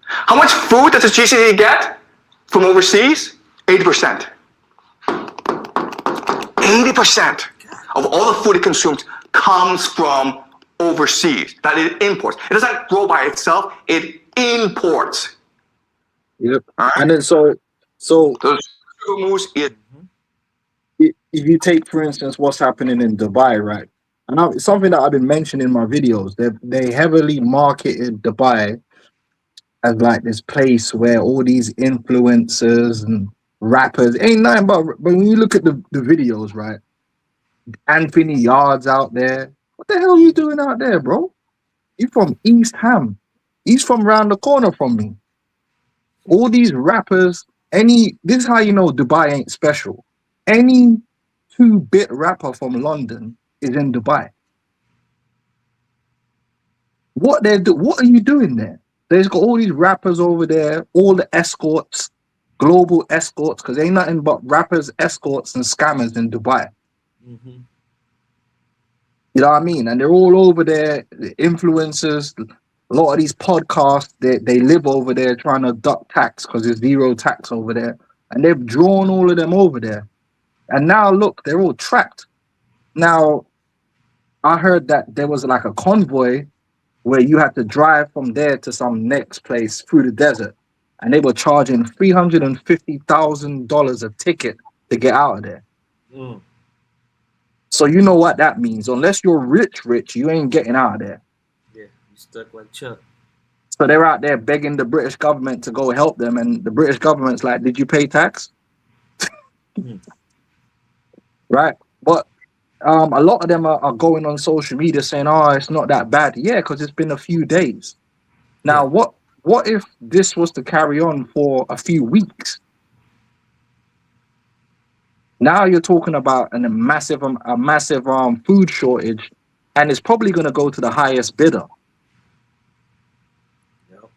How much food does the GCC get from overseas? 80%. 80% of all the food it consumes comes from overseas, that it imports. It doesn't grow by itself, it imports. Yep. All right? And then so The Hormuz is if you take, for instance, what's happening in Dubai, right? And it's something that I've been mentioning in my videos. They heavily marketed Dubai as like this place where all these influencers and rappers ain't nothing but when you look at the videos, right? Anthony Yard's out there. What the hell are you doing out there, bro? You from East Ham. He's from round the corner from me. All these rappers, this is how you know Dubai ain't special. Any 2-bit rapper from London is in Dubai. What what are you doing there? There's got all these rappers over there, all the escorts, global escorts, because ain't nothing but rappers, escorts, and scammers in Dubai. Mm-hmm. You know what I mean? And they're all over there, the influencers. A lot of these podcasts, they live over there trying to duck tax because there's zero tax over there. And they've drawn all of them over there. And now look, they're all trapped. Now, I heard that there was like a convoy where you had to drive from there to some next place through the desert. And they were charging $350,000 a ticket to get out of there. Mm. So you know what that means. Unless you're rich, you ain't getting out of there. Yeah, you stuck like Chuck. So they're out there begging the British government to go help them. And the British government's like, did you pay tax? Right? But a lot of them are going on social media saying, oh, it's not that bad. Yeah, because it's been a few days. Now, what if this was to carry on for a few weeks? Now you're talking about a massive food shortage, and it's probably going to go to the highest bidder. Yep.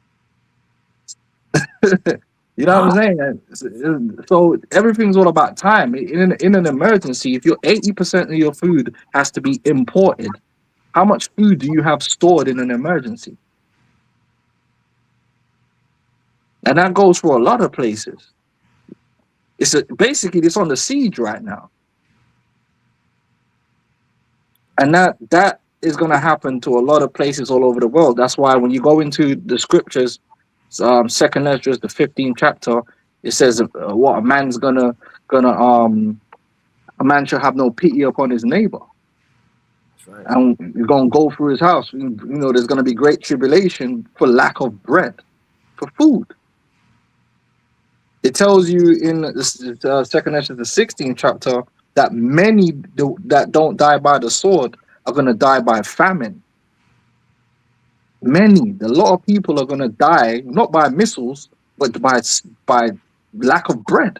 You know what I'm saying? So everything's all about time. In an emergency, if you're 80% of your food has to be imported, how much food do you have stored in an emergency? And that goes for a lot of places. Basically it's on the siege right now. And that is going to happen to a lot of places all over the world. That's why when you go into the scriptures, second Ezra, the 15th chapter, it says what a man shall have no pity upon his neighbor. That's right. And you're going to go through his house. You know, there's going to be great tribulation for lack of bread, for food. It tells you in the second Ezra, the 16th chapter, that many that don't die by the sword are going to die by famine. A lot of people are going to die not by missiles, but by lack of bread.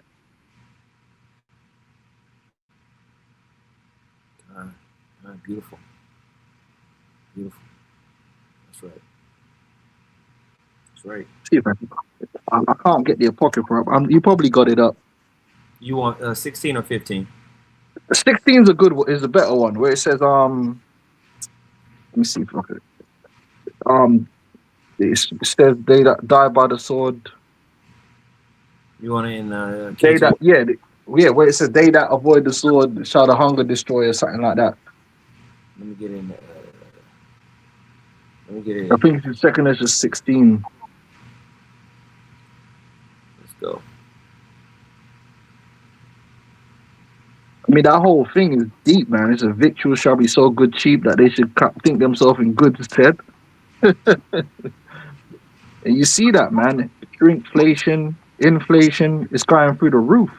Beautiful. Beautiful. That's right. That's right. See if I can't get the apocrypha up. You probably got it up. You want 16 or 15? 16 is a better one, where it says let me see if I could it says they that die by the sword. You want it in where it says they that avoid the sword shall the hunger destroy, or something like that. Let me get in. Let me get in. I think it's second is just 16. Let's go. I mean, that whole thing is deep, man. It's a victual shall be so good cheap that they should think themselves in good stead. And you see that, man. Shrinkflation, inflation is going through the roof.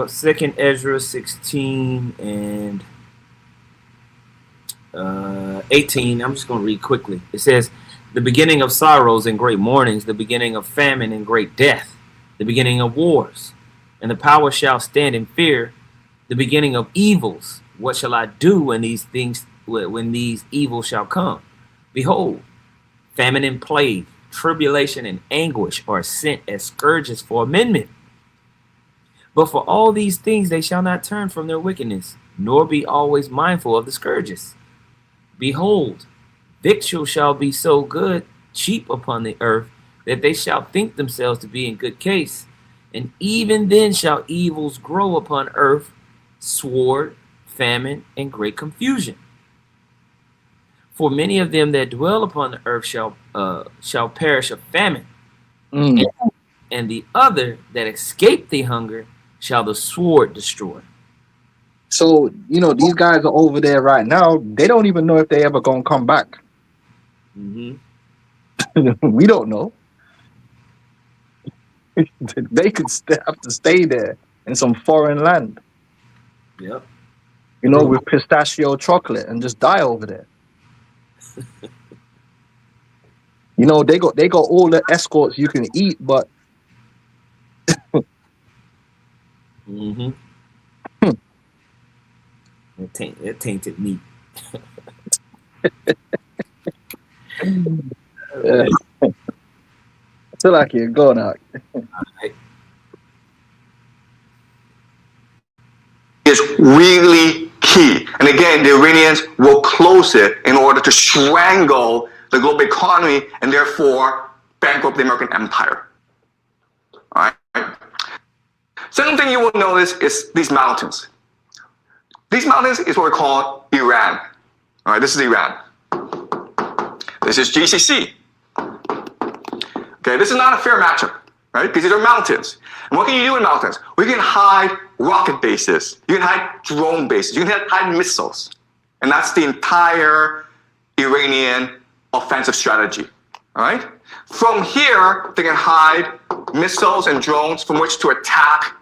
Second Ezra 16 and 18. I'm just going to read quickly. It says, the beginning of sorrows and great mournings, the beginning of famine and great death, the beginning of wars, and the power shall stand in fear, the beginning of evils. What shall I do when these evils shall come? Behold, famine and plague, tribulation and anguish are sent as scourges for amendment. But for all these things they shall not turn from their wickedness, nor be always mindful of the scourges. Behold, victual shall be so good, cheap upon the earth, that they shall think themselves to be in good case. And even then shall evils grow upon earth, sword, famine, and great confusion. For many of them that dwell upon the earth shall perish of famine, and the other that escape the hunger shall the sword destroy. So, you know, these guys are over there right now. They don't even know if they ever gonna come back. Mm-hmm. We don't know. They could have to stay there in some foreign land. Yep. You know, with pistachio chocolate and just die over there. You know, they got all the escorts you can eat, but Mm-hmm. That tainted meat. Yeah. So like you're going out. Right? Is really key. And again, the Iranians will close it in order to strangle the global economy and therefore bankrupt the American empire. All right. Second thing you will notice is these mountains. These mountains is what we call Iran. All right, this is Iran. This is GCC. Okay, this is not a fair matchup, right? Because these are mountains. And what can you do in mountains? We can hide rocket bases. You can hide drone bases. You can hide missiles. And that's the entire Iranian offensive strategy, all right? From here, they can hide missiles and drones from which to attack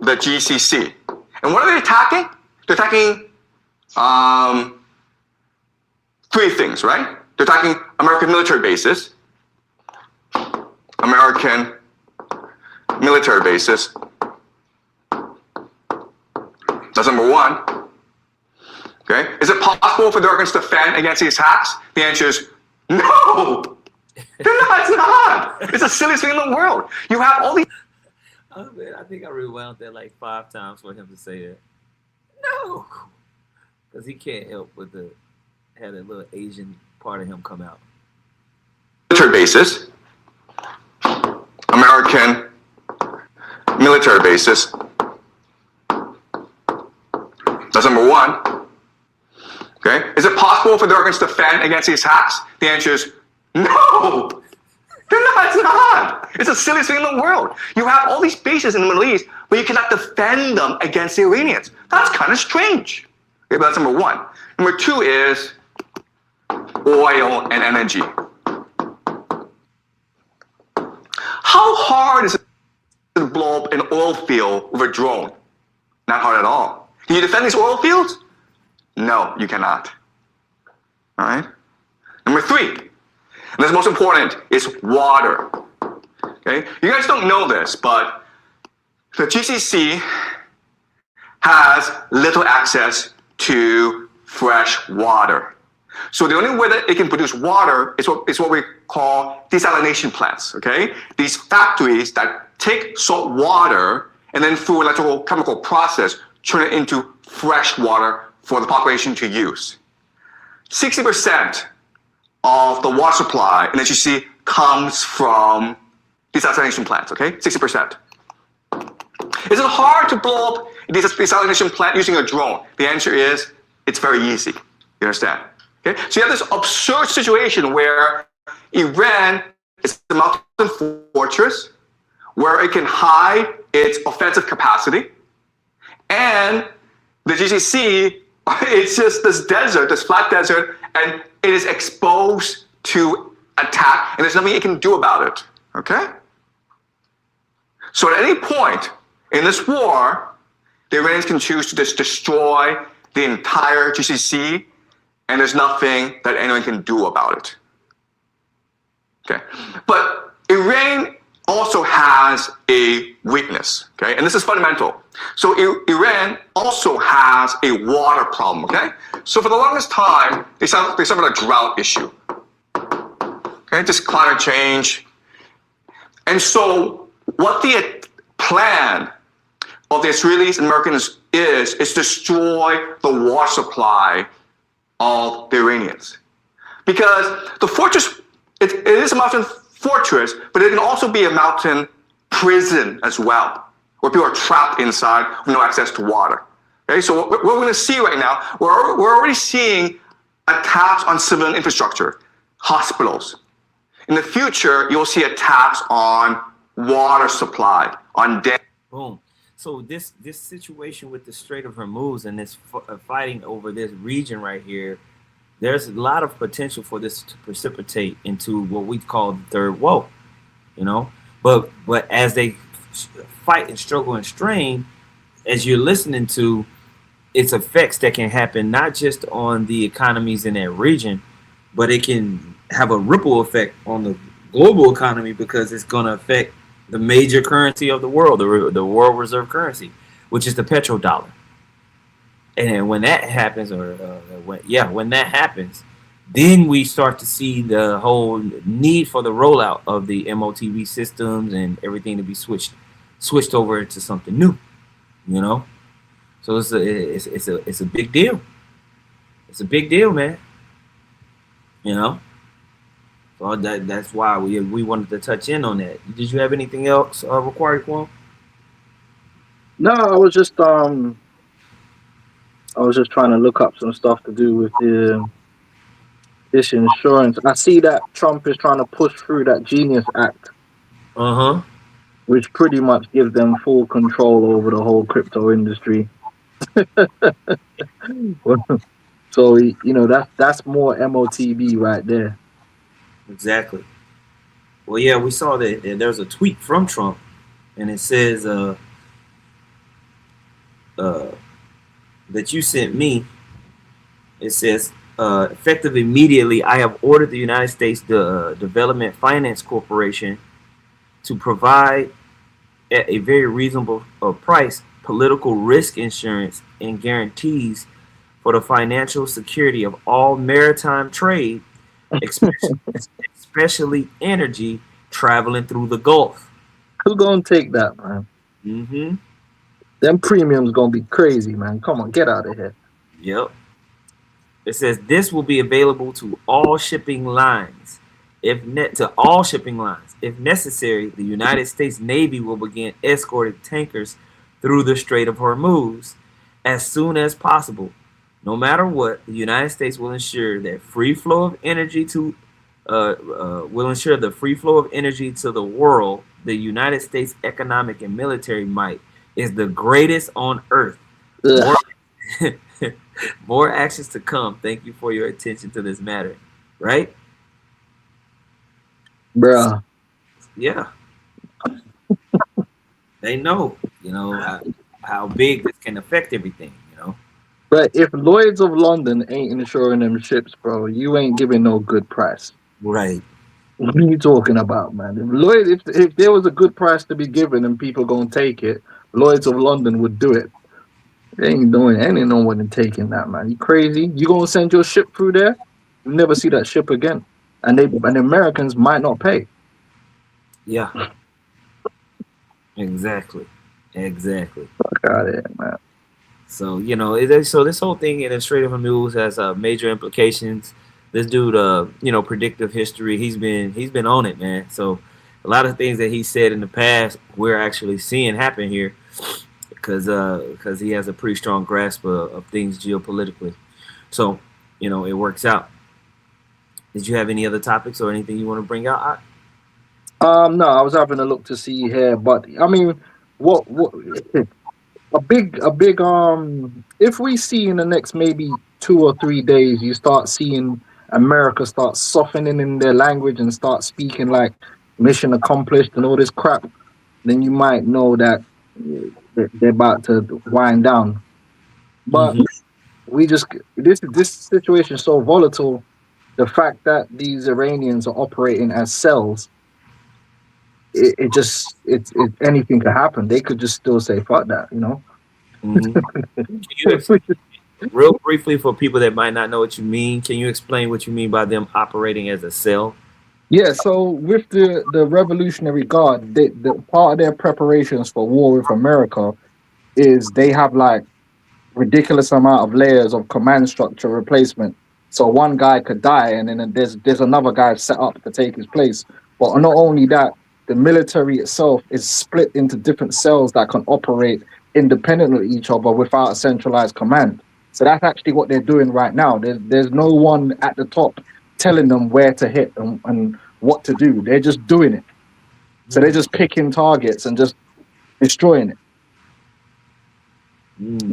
the GCC. And what are they attacking? They're attacking three things, right? They're attacking American military bases. American military bases. That's number one. Okay. Is it possible for the Americans to defend against these attacks? The answer is no. It's not. It's the silliest thing in the world. You have all these. Oh, man, I think I rewound that like 5 times for him to say that. No, because he can't help but to have that little Asian part of him come out. Military bases. American military bases. That's number one. Okay. Is it possible for the Americans to defend against these attacks? The answer is no. It's not. It's the silliest thing in the world. You have all these bases in the Middle East, but you cannot defend them against the Iranians. That's kind of strange. Okay, but that's number one. Number two is oil and energy. How hard is it to blow up an oil field with a drone? Not hard at all. Can you defend these oil fields? No, you cannot. All right? Number three, and this is most important, is water. Okay? You guys don't know this, but the GCC has little access to fresh water. So the only way that it can produce water is what we call desalination plants, okay? These factories that take salt water and then through electrical chemical process turn it into fresh water for the population to use. 60% of the water supply in the GCC comes from desalination plants, okay? 60%. Is it hard to blow up a desalination plant using a drone? The answer is it's very easy. You understand? Okay? So you have this absurd situation where Iran is a mountain fortress where it can hide its offensive capacity, and the GCC, it's just this desert, this flat desert, and it is exposed to attack, and there's nothing it can do about it. Okay? So at any point in this war, the Iranians can choose to just destroy the entire GCC, and there's nothing that anyone can do about it. Okay? But Iran also has a weakness, okay? And this is fundamental. So Iran also has a water problem, okay? So for the longest time, they suffered a drought issue. Okay, just climate change. And so what the plan of the Israelis and Americans is destroy the water supply of the Iranians. Because the fortress, it is a mountain fortress, but it can also be a mountain prison as well, where people are trapped inside with no access to water. Okay, so what we're going to see right now, we're already seeing attacks on civilian infrastructure, hospitals. In the future, you'll see attacks on water supply, on dams. Boom. So this situation with the Strait of Hormuz and this fighting over this region right here, there's a lot of potential for this to precipitate into what we call the third woe, you know. But as they fight and struggle and strain, as you're listening to, its effects that can happen not just on the economies in that region, but it can have a ripple effect on the global economy because it's going to affect the major currency of the world, the world reserve currency. which is the petrodollar. And when that happens, when that happens, then we start to see the whole need for the rollout of the MOTV systems and everything to be switched over to something new. You know, so it's a big deal. It's a big deal, man. You know, so that's why we wanted to touch in on that. Did you have anything else, required, Quan? No, I was just trying to look up some stuff to do with this insurance. I see that Trump is trying to push through that Genius Act, Uh huh. which pretty much gives them full control over the whole crypto industry. So that's more MOTB right there. Exactly. Well, yeah, we saw that there's a tweet from Trump, and it says that you sent me. It says, effective immediately, I have ordered the United States Development Finance Corporation to provide at a very reasonable price political risk insurance and guarantees for the financial security of all maritime trade, especially energy traveling through the Gulf. Who gonna take that, man? Mm-hmm. Them premiums gonna be crazy, man. Come on, get out of here. Yep. It says this will be available to all shipping lines. If necessary, the United States Navy will begin escorting tankers through the Strait of Hormuz as soon as possible. No matter what, the United States will ensure that free flow of energy to will ensure the free flow of energy to the world. The United States economic and military might is the greatest on earth. More, more actions to come. Thank you for your attention to this matter. Right? Bruh. Yeah. They know, how big this can affect everything, But if Lloyd's of London ain't insuring them ships, bro, you ain't giving no good price. Right. What are you talking about, man? If there was a good price to be given and people gonna take it, Lloyd's of London would do it. They ain't doing any no one taking that, man. You crazy? You gonna send your ship through there? You never see that ship again. And the Americans might not pay. Yeah. Exactly. Fuck out of here, man. So so this whole thing in the Strait of Hormuz has major implications. This dude, predictive history, he's been on it, man. So a lot of things that he said in the past, we're actually seeing happen here, because he has a pretty strong grasp of things geopolitically. So it works out. Did you have any other topics or anything you want to bring out? No, I was having a look to see here, but I mean, what a big if we see in the next maybe 2 or 3 days, you start seeing America start softening in their language and start speaking like mission accomplished and all this crap, then you might know that they're about to wind down. But this situation is so volatile. The fact that these Iranians are operating as cells, it's anything could happen. They could just still say fuck that, Real briefly, for people that might not know what you mean, can you explain what you mean by them operating as a cell? Yeah, so with the Revolutionary Guard, the part of their preparations for war with America is they have like ridiculous amount of layers of command structure replacement. So one guy could die, and then there's another guy set up to take his place. But not only that, the military itself is split into different cells that can operate independently of each other without a centralized command. So that's actually what they're doing right now. There's no one at the top telling them where to hit and what to do. They're just doing it. So they're just picking targets and just destroying it.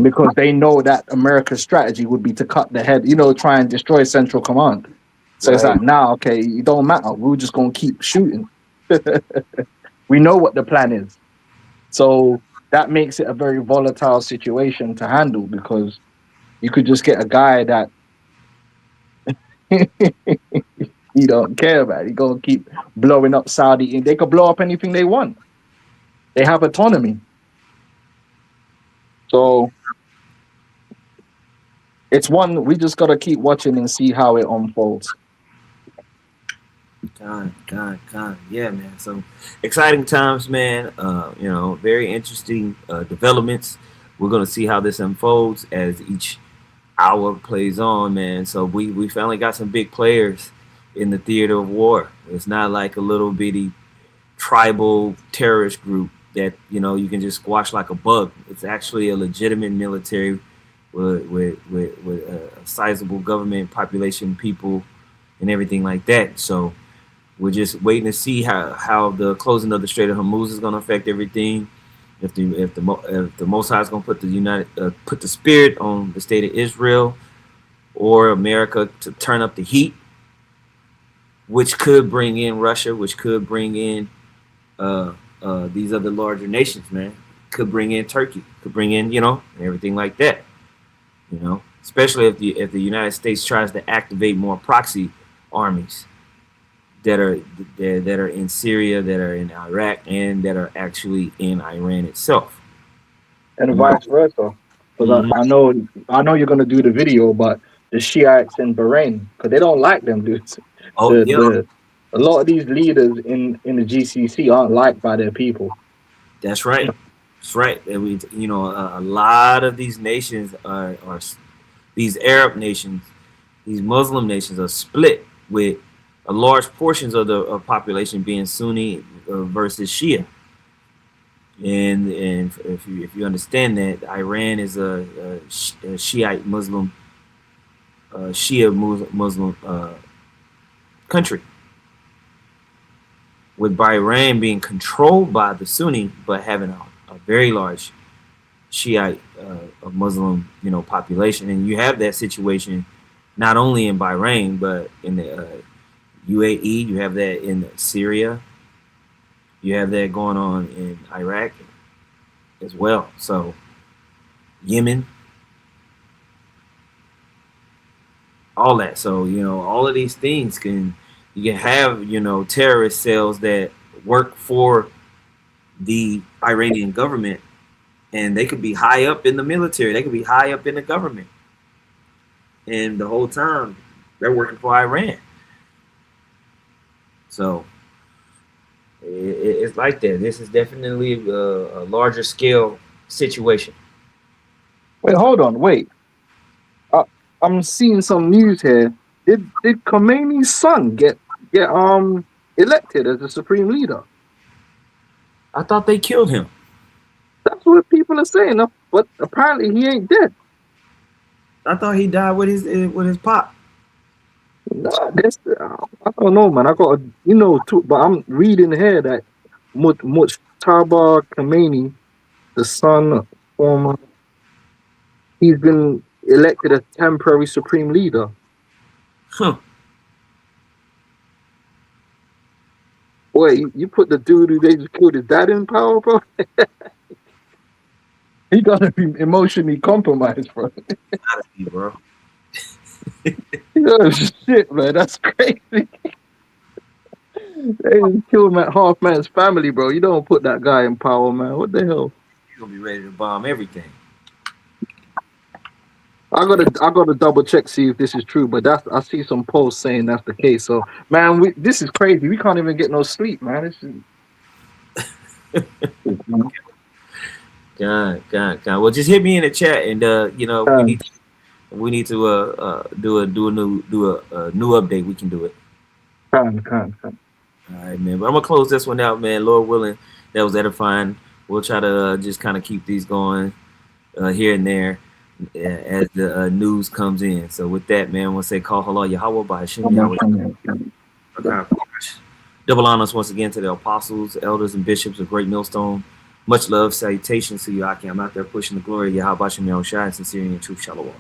Because they know that America's strategy would be to cut the head, try and destroy Central Command. So It's like, okay, it don't matter. We're just going to keep shooting. We know what the plan is. So that makes it a very volatile situation to handle, because you could just get a guy that you don't care about. He's going to keep blowing up Saudi. They could blow up anything they want. They have autonomy. So it's one we just gotta keep watching and see how it unfolds. Yeah, man. So exciting times, man. Very interesting developments. We're gonna see how this unfolds as each hour plays on, man. So we finally got some big players in the theater of war. It's not like a little bitty tribal terrorist group that you can just squash like a bug. It's actually a legitimate military with a sizable government population, people, and everything like that. So we're just waiting to see how the closing of the Strait of Hormuz is going to affect everything. If the Most High is going to put the spirit on the state of Israel or America to turn up the heat, which could bring in Russia, which could bring in these other larger nations, man. Could bring in Turkey, could bring in everything like that. Especially if the United States tries to activate more proxy armies that are in Syria, that are in Iraq, and that are actually in Iran itself. And vice versa. Because I know you're gonna do the video, but the Shiites in Bahrain, because they don't like them dudes. Oh yeah, A lot of these leaders in the GCC aren't liked by their people. that's right. That's right. And a lot of these nations are these Arab nations, these Muslim nations are split with a large portions of the population being Sunni versus Shia. And if you understand that, Iran is a Shiite Muslim, Shia Muslim country, with Bahrain being controlled by the Sunni, but having a very large Shiite Muslim population. And you have that situation not only in Bahrain but in the UAE. You have that in Syria. You have that going on in Iraq as well. So Yemen, all that. So all of these things you can have terrorist cells that work for the Iranian government, and they could be high up in the military. They could be high up in the government, and the whole time they're working for Iran. So it's like that. This is definitely a larger scale situation. Wait, hold on, wait. I'm seeing some news here. Did Khomeini's son get elected as the supreme leader? I thought they killed him. That's what people are saying, but apparently he ain't dead. I thought he died with his pop. Nah, I don't know, man. I got but I'm reading here that Mujtaba Khomeini, the son former, he's been elected as temporary supreme leader. Huh. Boy, you put the dude who they just killed his dad in power, bro. He gotta be emotionally compromised, bro. Gotta be, bro. Oh, shit, man, that's crazy. They killed half man's family, bro. You don't put that guy in power, man. What the hell? You're gonna be ready to bomb everything. I gotta double check, see if this is true, but I see some posts saying that's the case. So, man, this is crazy. We can't even get no sleep, man. This is God. Well, just hit me in the chat, and we need to do a new update. We can do it. All right, man. But I'm gonna close this one out, man. Lord willing, that was edifying. We'll try to just kind of keep these going here and there as the news comes in. So with that, man, we'll say call halal Yahweh by Hashem Yahweh. Double honors once again to the apostles, elders, and bishops of Great Millstone. Much love, salutations to you, Aki. I'm out there pushing the glory of Yahweh Hashem Yahushua and sincerity and truth. Shalom.